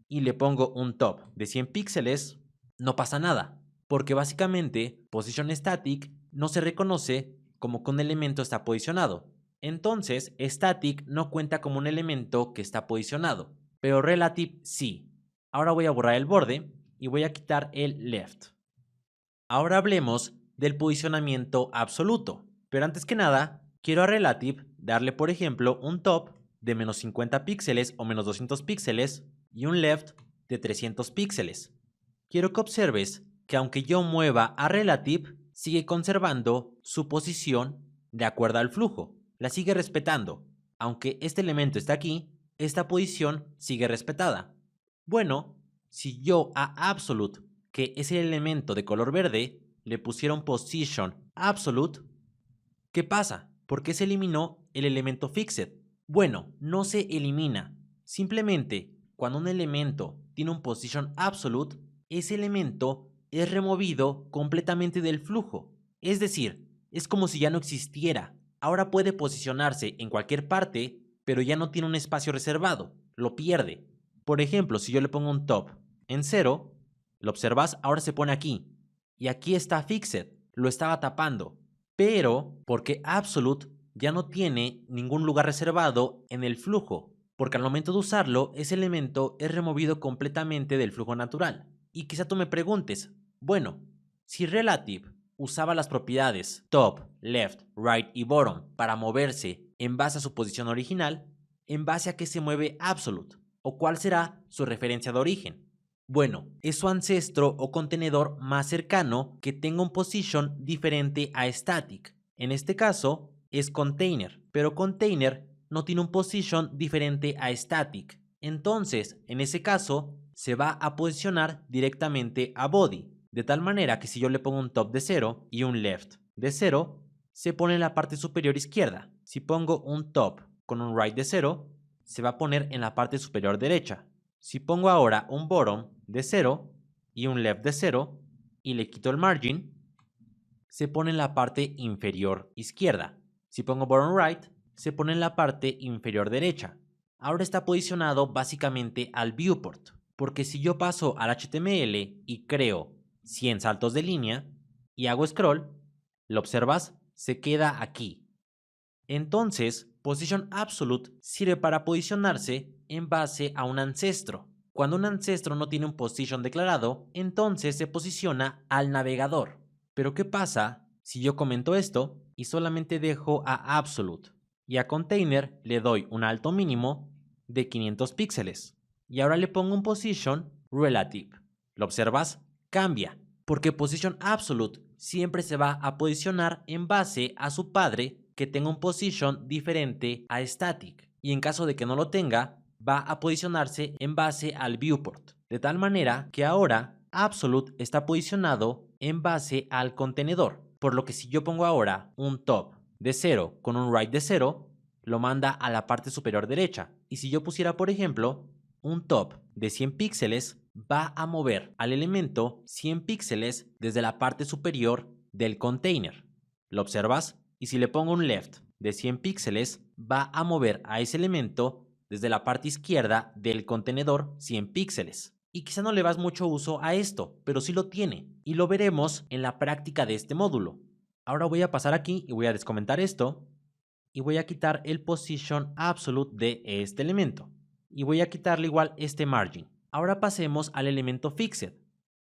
y le pongo un top de 100 píxeles, no pasa nada, porque básicamente Position Static no se reconoce como que un elemento está posicionado. Entonces, Static no cuenta como un elemento que está posicionado, pero Relative sí. Ahora voy a borrar el borde y voy a quitar el left. Ahora hablemos del posicionamiento absoluto, pero antes que nada, quiero a Relative darle, por ejemplo, un top de menos 50 píxeles o menos 200 píxeles y un left de 300 píxeles. Quiero que observes que aunque yo mueva a Relative, sigue conservando su posición de acuerdo al flujo. La sigue respetando. Aunque este elemento está aquí, esta posición sigue respetada. Bueno, si yo a Absolute, que es el elemento de color verde, le pusiera un Position Absolute, ¿qué pasa? ¿Por qué se eliminó el elemento Fixed? Bueno, no se elimina. Simplemente, cuando un elemento tiene un Position Absolute, ese elemento es removido completamente del flujo. Es decir, es como si ya no existiera. Ahora puede posicionarse en cualquier parte, pero ya no tiene un espacio reservado. Lo pierde. Por ejemplo, si yo le pongo un top en 0, lo observas, ahora se pone aquí. Y aquí está Fixed. Lo estaba tapando. Pero porque Absolute ya no tiene ningún lugar reservado en el flujo, porque al momento de usarlo, ese elemento es removido completamente del flujo natural. Y quizá tú me preguntes, bueno, si Relative usaba las propiedades top, left, right y bottom para moverse en base a su posición original, ¿en base a qué se mueve Absolute? ¿O cuál será su referencia de origen? Bueno, es su ancestro o contenedor más cercano que tenga un position diferente a static. En este caso es container, pero container no tiene un position diferente a static. Entonces, en ese caso, se va a posicionar directamente a body, de tal manera que si yo le pongo un top de 0 y un left de 0, se pone en la parte superior izquierda. Si pongo un top con un right de 0, se va a poner en la parte superior derecha. Si pongo ahora un bottom de 0 y un left de 0 y le quito el margin, se pone en la parte inferior izquierda. Si pongo bottom right, se pone en la parte inferior derecha. Ahora está posicionado básicamente al viewport, porque si yo paso al HTML y creo 100 saltos de línea y hago scroll, ¿lo observas? Se queda aquí. Entonces, Position Absolute sirve para posicionarse en base a un ancestro. Cuando un ancestro no tiene un position declarado, entonces se posiciona al navegador. Pero ¿qué pasa si yo comento esto y solamente dejo a Absolute? Y a Container le doy un alto mínimo de 500 píxeles. Y ahora le pongo un Position Relative. ¿Lo observas? Cambia, porque Position Absolute siempre se va a posicionar en base a su padre que tenga un position diferente a static, y en caso de que no lo tenga, va a posicionarse en base al viewport, de tal manera que ahora Absolute está posicionado en base al contenedor, por lo que si yo pongo ahora un top de 0 con un right de 0, lo manda a la parte superior derecha, y si yo pusiera por ejemplo un top de 100 píxeles, va a mover al elemento 100 píxeles desde la parte superior del container. ¿Lo observas? Y si le pongo un left de 100 píxeles, va a mover a ese elemento desde la parte izquierda del contenedor 100 píxeles. Y quizá no le das mucho uso a esto, pero sí lo tiene, y lo veremos en la práctica de este módulo. Ahora voy a pasar aquí y voy a descomentar esto, y voy a quitar el position absolute de este elemento, y voy a quitarle igual este margin. Ahora pasemos al elemento fixed,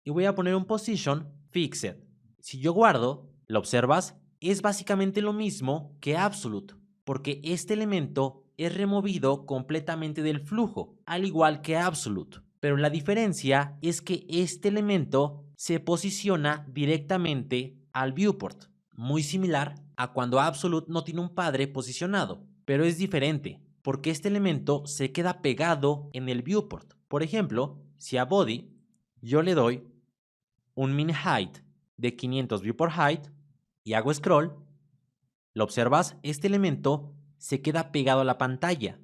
y voy a poner un position fixed. Si yo guardo, ¿lo observas? Es básicamente lo mismo que absolute, porque este elemento es removido completamente del flujo, al igual que absolute. Pero la diferencia es que este elemento se posiciona directamente al viewport, muy similar a cuando absolute no tiene un padre posicionado, pero es diferente, porque este elemento se queda pegado en el viewport. Por ejemplo, si a body yo le doy un min height de 500 viewport height y hago scroll, ¿lo observas? Este elemento se queda pegado a la pantalla.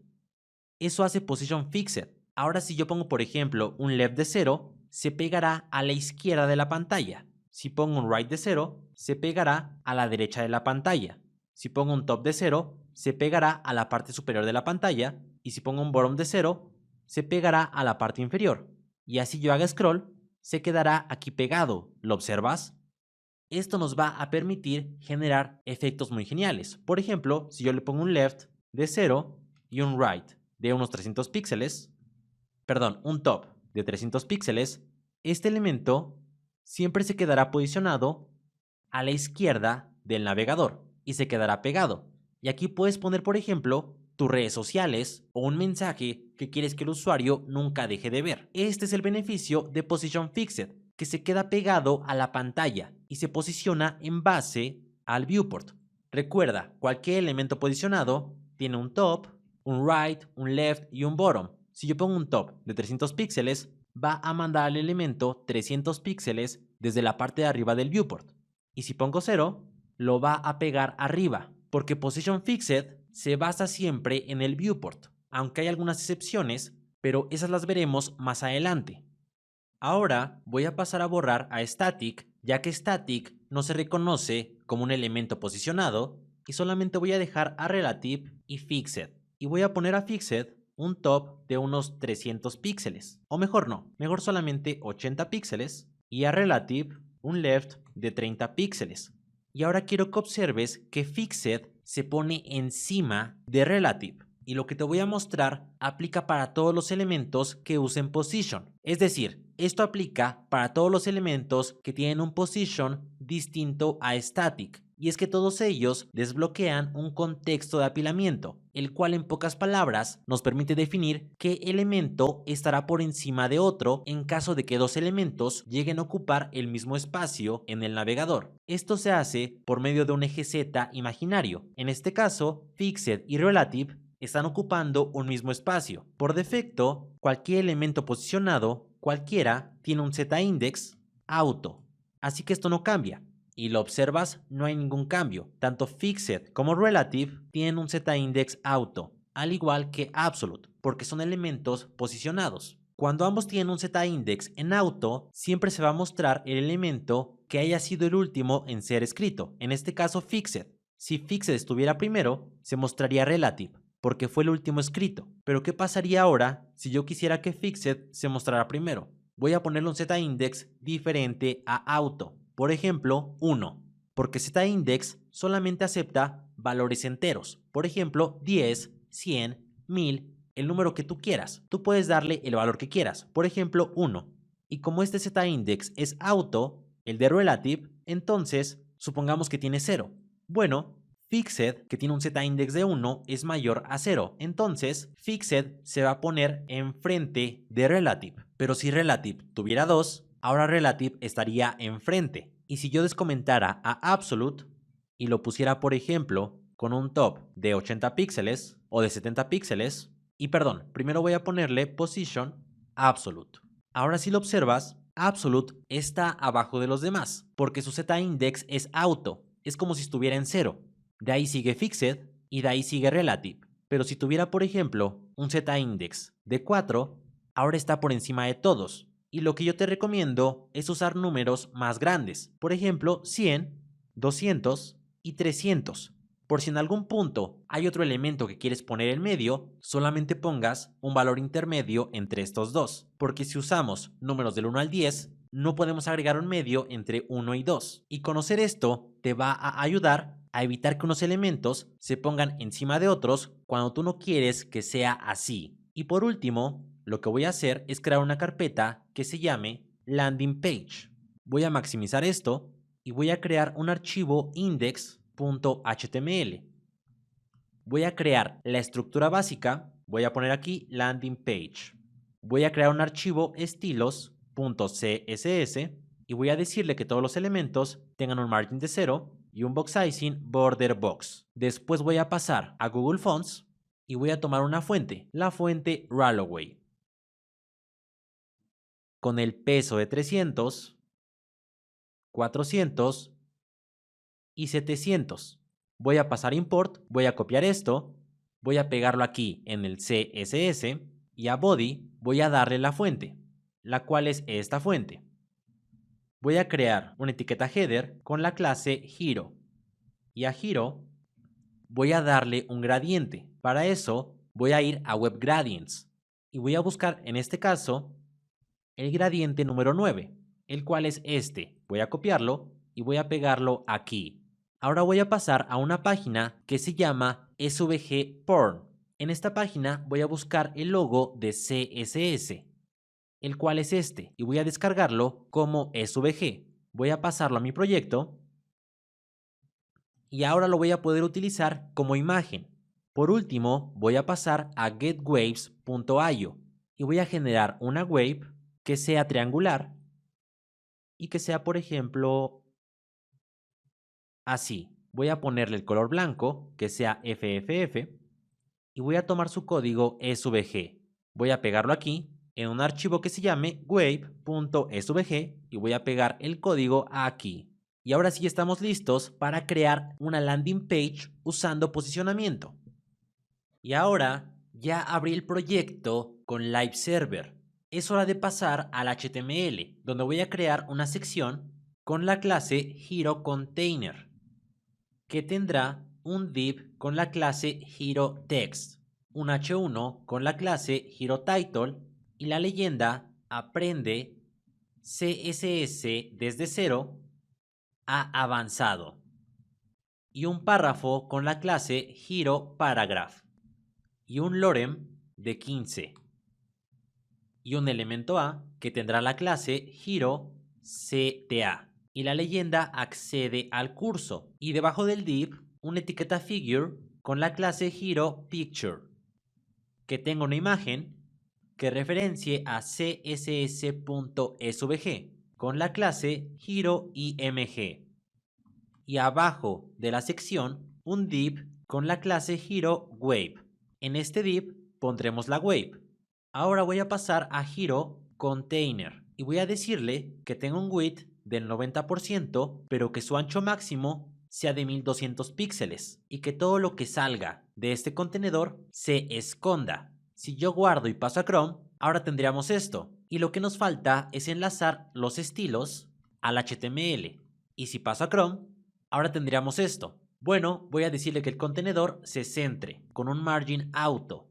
Eso hace position fixed. Ahora si yo pongo, por ejemplo, un left de 0, se pegará a la izquierda de la pantalla. Si pongo un right de 0, se pegará a la derecha de la pantalla. Si pongo un top de 0, se pegará a la parte superior de la pantalla. Y si pongo un bottom de 0, se pegará a la parte inferior. Y así yo haga scroll, se quedará aquí pegado. ¿Lo observas? Esto nos va a permitir generar efectos muy geniales. Por ejemplo, si yo le pongo un left de 0 y un right de unos 300 píxeles, un top de 300 píxeles, este elemento siempre se quedará posicionado a la izquierda del navegador y se quedará pegado. Y aquí puedes poner, por ejemplo, tus redes sociales o un mensaje que quieres que el usuario nunca deje de ver. Este es el beneficio de Position Fixed, que se queda pegado a la pantalla y se posiciona en base al viewport. Recuerda, cualquier elemento posicionado tiene un top, un right, un left y un bottom. Si yo pongo un top de 300 píxeles, va a mandar al elemento 300 píxeles desde la parte de arriba del viewport. Y si pongo 0, lo va a pegar arriba, porque Position Fixed se basa siempre en el viewport, aunque hay algunas excepciones, pero esas las veremos más adelante. Ahora voy a pasar a borrar a Static, ya que Static no se reconoce como un elemento posicionado, y solamente voy a dejar a Relative y Fixed. Y voy a poner a Fixed un top de unos 300 píxeles, o mejor no, mejor solamente 80 píxeles, y a Relative un left de 30 píxeles. Y ahora quiero que observes que Fixed se pone encima de Relative. Y lo que te voy a mostrar aplica para todos los elementos que usen position. Es decir, esto aplica para todos los elementos que tienen un position distinto a static. Y es que todos ellos desbloquean un contexto de apilamiento, el cual en pocas palabras nos permite definir qué elemento estará por encima de otro en caso de que dos elementos lleguen a ocupar el mismo espacio en el navegador. Esto se hace por medio de un eje Z imaginario. En este caso, Fixed y Relative están ocupando un mismo espacio. Por defecto, cualquier elemento posicionado, cualquiera, tiene un Z-index auto. Así que esto no cambia. Y lo observas, no hay ningún cambio. Tanto Fixed como Relative tienen un Z-index auto, al igual que Absolute, porque son elementos posicionados. Cuando ambos tienen un Z-index en auto, siempre se va a mostrar el elemento que haya sido el último en ser escrito, en este caso Fixed. Si Fixed estuviera primero, se mostraría Relative, porque fue el último escrito. Pero ¿qué pasaría ahora si yo quisiera que Fixed se mostrara primero? Voy a ponerle un Z-index diferente a auto. Por ejemplo, 1, porque Z-index solamente acepta valores enteros. Por ejemplo, 10, 100, 1000, el número que tú quieras. Tú puedes darle el valor que quieras. Por ejemplo, 1. Y como este Z-index es auto, el de relative, entonces supongamos que tiene 0. Bueno, Fixed, que tiene un Z-index de 1, es mayor a 0. Entonces, Fixed se va a poner enfrente de Relative. Pero si Relative tuviera 2, ahora Relative estaría enfrente. Y si yo descomentara a Absolute y lo pusiera, por ejemplo, con un top de 80 píxeles o de 70 píxeles, y perdón, primero voy a ponerle Position Absolute. Ahora si lo observas, Absolute está abajo de los demás, porque su Z-index es auto. Es como si estuviera en 0. De ahí sigue Fixed y de ahí sigue Relative. Pero si tuviera, por ejemplo, un Z-index de 4, ahora está por encima de todos. Y lo que yo te recomiendo es usar números más grandes, por ejemplo 100, 200 y 300. Por si en algún punto hay otro elemento que quieres poner en medio, solamente pongas un valor intermedio entre estos dos, porque si usamos números del 1 al 10, no podemos agregar un medio entre 1 y 2. Y conocer esto te va a ayudar a evitar que unos elementos se pongan encima de otros cuando tú no quieres que sea así. Y por último, lo que voy a hacer es crear una carpeta que se llame landing page. Voy a maximizar esto y voy a crear un archivo index.html. Voy a crear la estructura básica, voy a poner aquí landing page. Voy a crear un archivo estilos.css y voy a decirle que todos los elementos tengan un margin de 0 y un box sizing border box. Después voy a pasar a Google Fonts y voy a tomar una fuente, la fuente Ralloway, con el peso de 300, 400 y 700. Voy a pasar a import, voy a copiar esto, voy a pegarlo aquí en el CSS y a body voy a darle la fuente, la cual es esta fuente. Voy a crear una etiqueta header con la clase hero y a hero voy a darle un gradiente. Para eso voy a ir a Web Gradients y voy a buscar en este caso el gradiente número 9, el cual es este. Voy a copiarlo y voy a pegarlo aquí. Ahora voy a pasar a una página que se llama SVG Porn. En esta página voy a buscar el logo de CSS, el cual es este, y voy a descargarlo como SVG. Voy a pasarlo a mi proyecto y ahora lo voy a poder utilizar como imagen. Por último, voy a pasar a getwaves.io y voy a generar una wave que sea triangular y que sea, por ejemplo, así. Voy a ponerle el color blanco, que sea FFF, y voy a tomar su código SVG. Voy a pegarlo aquí en un archivo que se llame wave.svg y voy a pegar el código aquí. Y ahora sí estamos listos para crear una landing page usando posicionamiento. Y ahora ya abrí el proyecto con Live Server. Es hora de pasar al HTML, donde voy a crear una sección con la clase HeroContainer, que tendrá un div con la clase HeroText, un h1 con la clase HeroTitle y la leyenda aprende CSS desde 0 a avanzado, y un párrafo con la clase HeroParagraph y un lorem de 15 y un elemento A que tendrá la clase HeroCTA y la leyenda accede al curso, y debajo del div una etiqueta figure con la clase HeroPicture que tenga una imagen que referencie a css.svg con la clase HeroIMG, y abajo de la sección un div con la clase HeroWave. En este div pondremos la wave. Ahora voy a pasar a HeroContainer y voy a decirle que tenga un width del 90%, pero que su ancho máximo sea de 1200 píxeles y que todo lo que salga de este contenedor se esconda. Si yo guardo y paso a Chrome, ahora tendríamos esto. Y lo que nos falta es enlazar los estilos al HTML. Y si paso a Chrome, ahora tendríamos esto. Bueno, voy a decirle que el contenedor se centre con un margin auto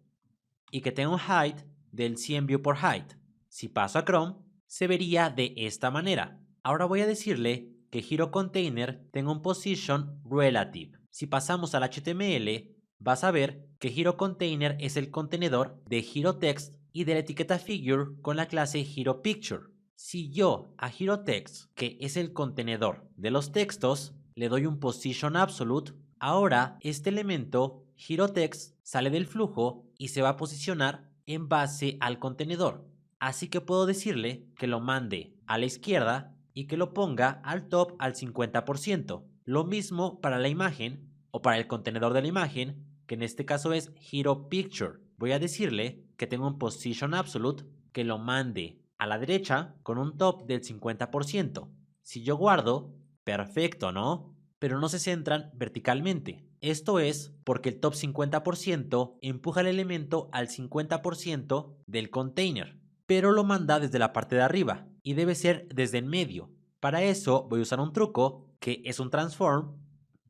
y que tenga un height del 100 view por height. Si paso a Chrome, se vería de esta manera. Ahora voy a decirle que HeroContainer tenga un position relative. Si pasamos al HTML, vas a ver que HeroContainer es el contenedor de HeroText y de la etiqueta figure con la clase HeroPicture. Si yo a HeroText, que es el contenedor de los textos, le doy un position absolute, ahora este elemento HeroText sale del flujo y se va a posicionar en base al contenedor. Así que puedo decirle que lo mande a la izquierda y que lo ponga al top al 50%. Lo mismo para la imagen o para el contenedor de la imagen, que en este caso es HeroPicture. Voy a decirle que tengo un position absolute que lo mande a la derecha con un top del 50%. Si yo guardo, perfecto, ¿no? Pero no se centran verticalmente. Esto es porque el top 50% empuja el elemento al 50% del container, pero lo manda desde la parte de arriba y debe ser desde en medio. Para eso voy a usar un truco que es un transform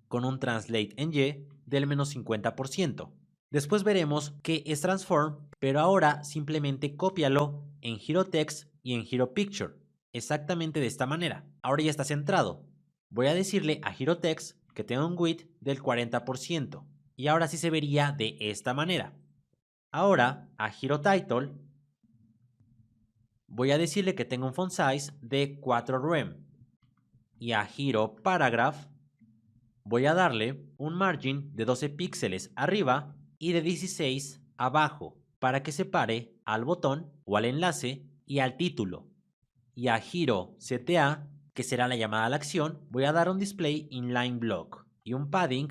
con un translate en Y del menos 50%. Después veremos qué es transform, pero ahora simplemente cópialo en Hero Text y en Hero Picture, exactamente de esta manera. Ahora ya está centrado. Voy a decirle a Hero Text que tenga un width del 40% y ahora sí se vería de esta manera. Ahora a Hero Title voy a decirle que tenga un font size de 4 rem y a Hero Paragraph voy a darle un margin de 12 píxeles arriba y de 16 abajo para que separe al botón o al enlace y al título. Y a Hero CTA, que será la llamada a la acción, voy a dar un display inline block y un padding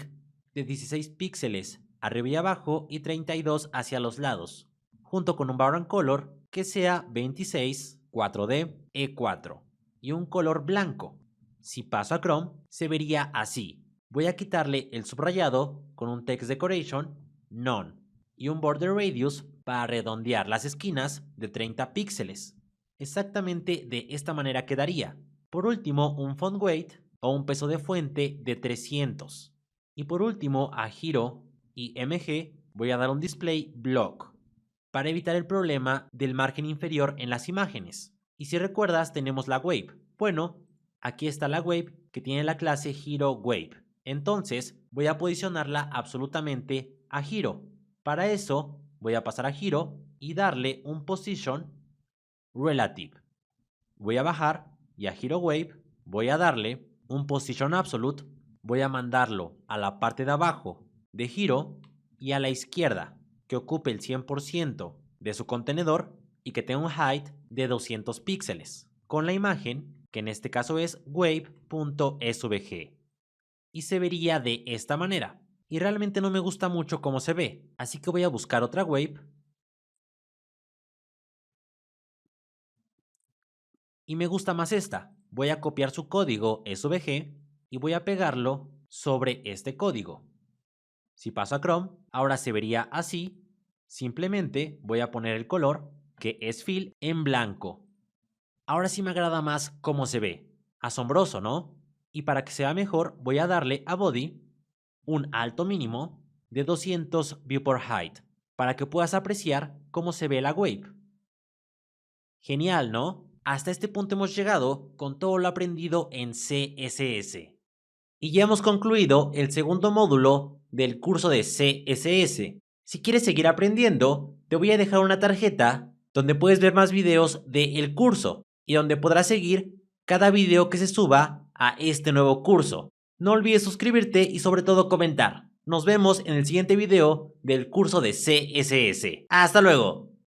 de 16 píxeles arriba y abajo y 32 hacia los lados, junto con un background color que sea 26 4D E4 y un color blanco. Si paso a Chrome, se vería así. Voy a quitarle el subrayado con un text decoration none y un border radius para redondear las esquinas de 30 píxeles. Exactamente de esta manera quedaría. Por último, un font weight o un peso de fuente de 300. Y por último, a Hero y MG voy a dar un display block para evitar el problema del margen inferior en las imágenes. Y si recuerdas, tenemos la wave. Bueno, aquí está la wave que tiene la clase Hero Wave. Entonces voy a posicionarla absolutamente a Hero. Para eso voy a pasar a Hero y darle un position relative. Voy a bajar y a Hero Wave voy a darle un position absolute. Voy a mandarlo a la parte de abajo de Hero y a la izquierda, que ocupe el 100% de su contenedor y que tenga un height de 200 píxeles, con la imagen, que en este caso es wave.svg. Y se vería de esta manera. Y realmente no me gusta mucho cómo se ve, así que voy a buscar otra wave. Y me gusta más esta. Voy a copiar su código SVG y voy a pegarlo sobre este código. Si paso a Chrome, ahora se vería así. Simplemente voy a poner el color, que es fill, en blanco. Ahora sí me agrada más cómo se ve. Asombroso, ¿no? Y para que sea mejor, voy a darle a body un alto mínimo de 200 viewport height para que puedas apreciar cómo se ve la wave. Genial, ¿no? Hasta este punto hemos llegado con todo lo aprendido en CSS. Y ya hemos concluido el segundo módulo del curso de CSS. Si quieres seguir aprendiendo, te voy a dejar una tarjeta donde puedes ver más videos del curso y donde podrás seguir cada video que se suba a este nuevo curso. No olvides suscribirte y sobre todo comentar. Nos vemos en el siguiente video del curso de CSS. ¡Hasta luego!